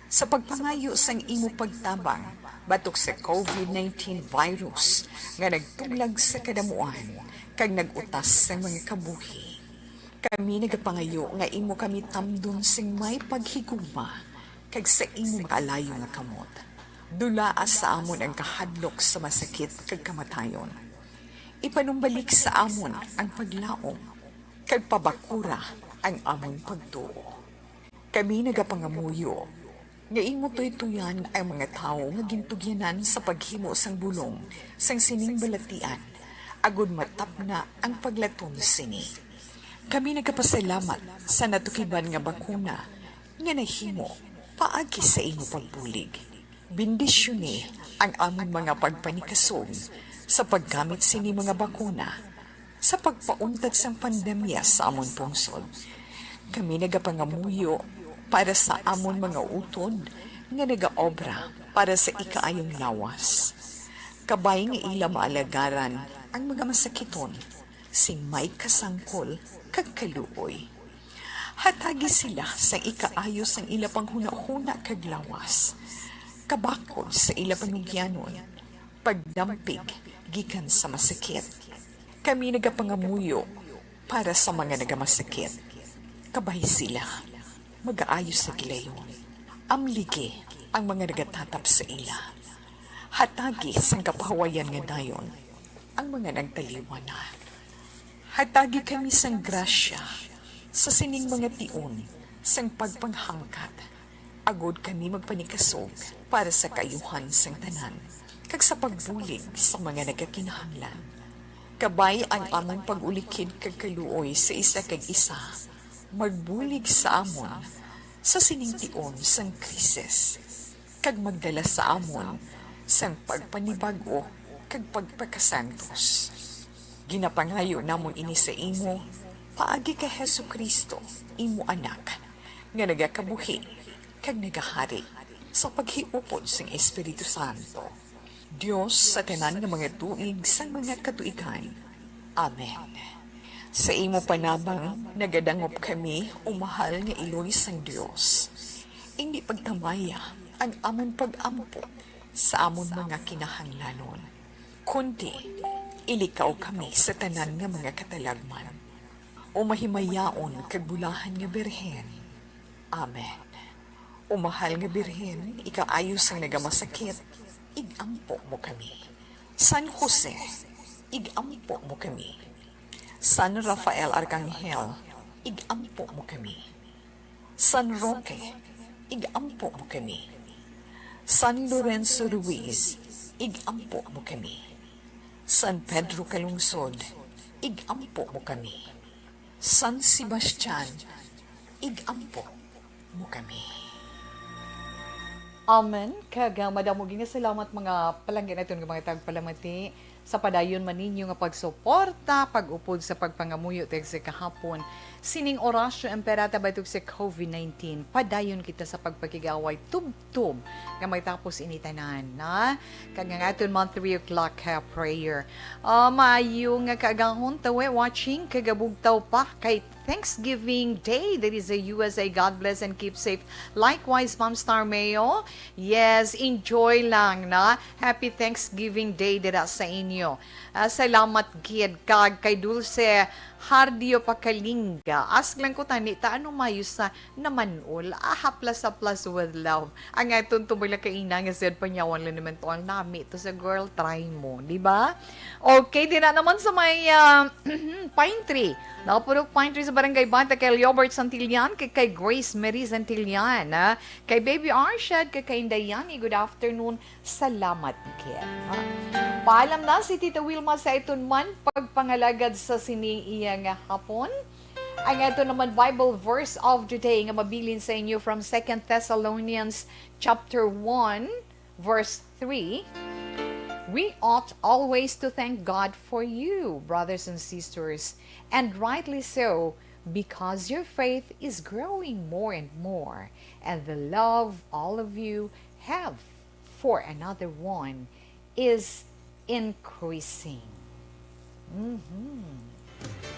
sa pagpangayo sang imo pagtabang batok sa COVID-19 virus nga nagtuglag sa kadamuan kag nagutas sa mga kabuhi. Kami nagapangayo nga imo kami tamdon sing may paghigugma kag sa imo makalayo nga kamot. Dulaas sa amon ang kahadlok sa masakit kag kamatayon. Ipanumbalik sa amon ang paglaom kag pabakura ang amon pagtuo. Kami nagapangamuyo nga imo tuytuyan ang mga tao nga gintugyanan sa paghimo sang bulong sang sining balatian agud matapna ang paglatom sini. Kami nagkapasalamat sa natukiban nga bakuna nga nahimo paagi sa imo pagbulig. Bendisyoni ang among mga pagpanikasog sa paggamit sini mga bakuna sa pagpauntad sang pandemya sa amon pungsod. Kami nagapangamuyo para sa amon mga utod nga nagaobra para sa ikaayong lawas. Kabay nga ila maalagaran ang mga masakiton sing may kasangkol kag kaluoy. Hatagi sila sa ikaayos ang ila panghuna-huna kag lawas. Kabakod sa ila panugyanon, pagdampig gikan sa masakit. Kami nagapangamuyo para sa mga nagamasakit. Kabay sila, mag-aayos sa gilayon. Amligi ang mga nagatatap sa ila. Hatagi sang kapahawayan nga dayon ang mga nagtaliwan na. Hatagi kami sang grasya sa sining mga tion sang pagpanghangkat. Agod kami magpanikasog para sa kayuhan sang tanan kag sa pagbulig sa mga nagakinahanglan. Kabay ang among pag-ulikid kag kaluoy sa isa kag isa. Magbulig sa amon sa sining tion sang krisis kag magdala sa amon sang pagpanibago kag pagpakasantos. Ginapangayo namon ini sa imo, paagi ka Hesu Kristo, imo anak, nga nagakabuhi, kag nagahari, sa paghiupod sang Espiritu Santo. Diyos sa tanan ng mga tuig sang mga katuigan. Amen. Sa imo panabang, nagadangop kami, umahal nga iloy sang Diyos. Hindi pagtamaya ang amon pag-ampo sa amon mga kinahanglanon. Kundi, ilikaw kami sa tanan nga mga katalagman. O mahimayaon kag bulahan nga birhen. Amen. O mahal nga birhen, ikaayos ang nagamasakit, igampo mo kami. San Jose, igampo mo kami. San Rafael Arcangel, igampo mo kami. San Roque, igampo mo kami. San Lorenzo Ruiz, igampo mo kami. San Pedro Calungsod, igampo mo kami. San Sebastian, igampo mo kami. Amen. Kag madamo nga salamat mga palanggan natin ng mga tagpalamati sa padayon man ninyo nga pagsuporta, pag-upod sa pagpangamuyo teg sa kahapon. Sining Orasyo Emperata batok sa COVID-19. Padayon kita sa pagpakigaway tub-tub nga may tapos initanan na kag nga aton man 3 o'clock prayer. Maayo nga kaagahon tawe watching kagabugtaw pa kay Thanksgiving Day. That is a USA. God bless and keep safe. Likewise, Ma'am Star Mayo. Yes, enjoy lang na. Happy Thanksgiving Day dira sa inyo. Salamat gid kag kay Dulce Hardio Pakalinga. Ask lang ko tani, taano mayo sa namanol? Haplas with love. Ang atong tubala kaina nga said panyawan lang naman to ang nami to sa girl, try mo. Diba? Okay, din na naman sa may pine tree. Nakapurok pine tree sa Barangay Banta kay Leobert Santillan, kay Grace Mary Santillan, kay Baby Arshad, kay Indayani. Good afternoon. Salamat kid. Paalam na si Tita Wilma sa iton man pagpangalagad sa siniiya nga hapon. Ang ito naman Bible verse of the day nga mabilin sa inyo from 2 Thessalonians chapter 1 verse 3. We ought always to thank God for you, brothers and sisters, and rightly so, because your faith is growing more and more, and the love all of you have for another one is increasing.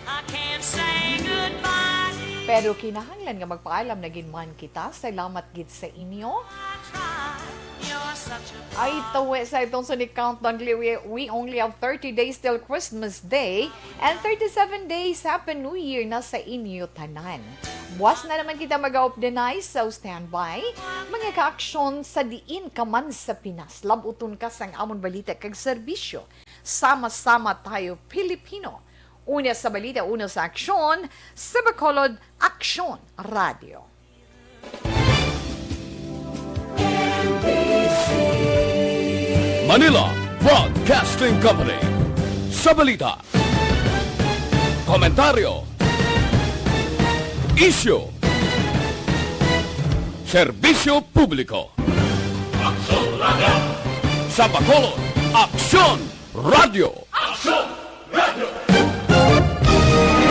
I can't say goodbye. Pero kinahanglan nga magpaalam na ginman kita. Salamat gid sa inyo. You're such a Ay, tawi sa itong Sonic Countdown. We only have 30 days till Christmas Day and 37 days Happy New Year na sa inyo tanan. Buwas na naman kita mag-optimize, so standby. Mga ka-aksyon sa diin ka man sa Pinas. Labuton ka sang amon balita kag serbisyo. Sama-sama tayo, Pilipino. Una sa balita, una sa aksyon, sa Bacolod Aksyon Radio. Manila Broadcasting Company. Sa balita, komentaryo, issue, serbisyo publiko. Aksyon Radio! Sa Bacolod Aksyon Radio. Aksyon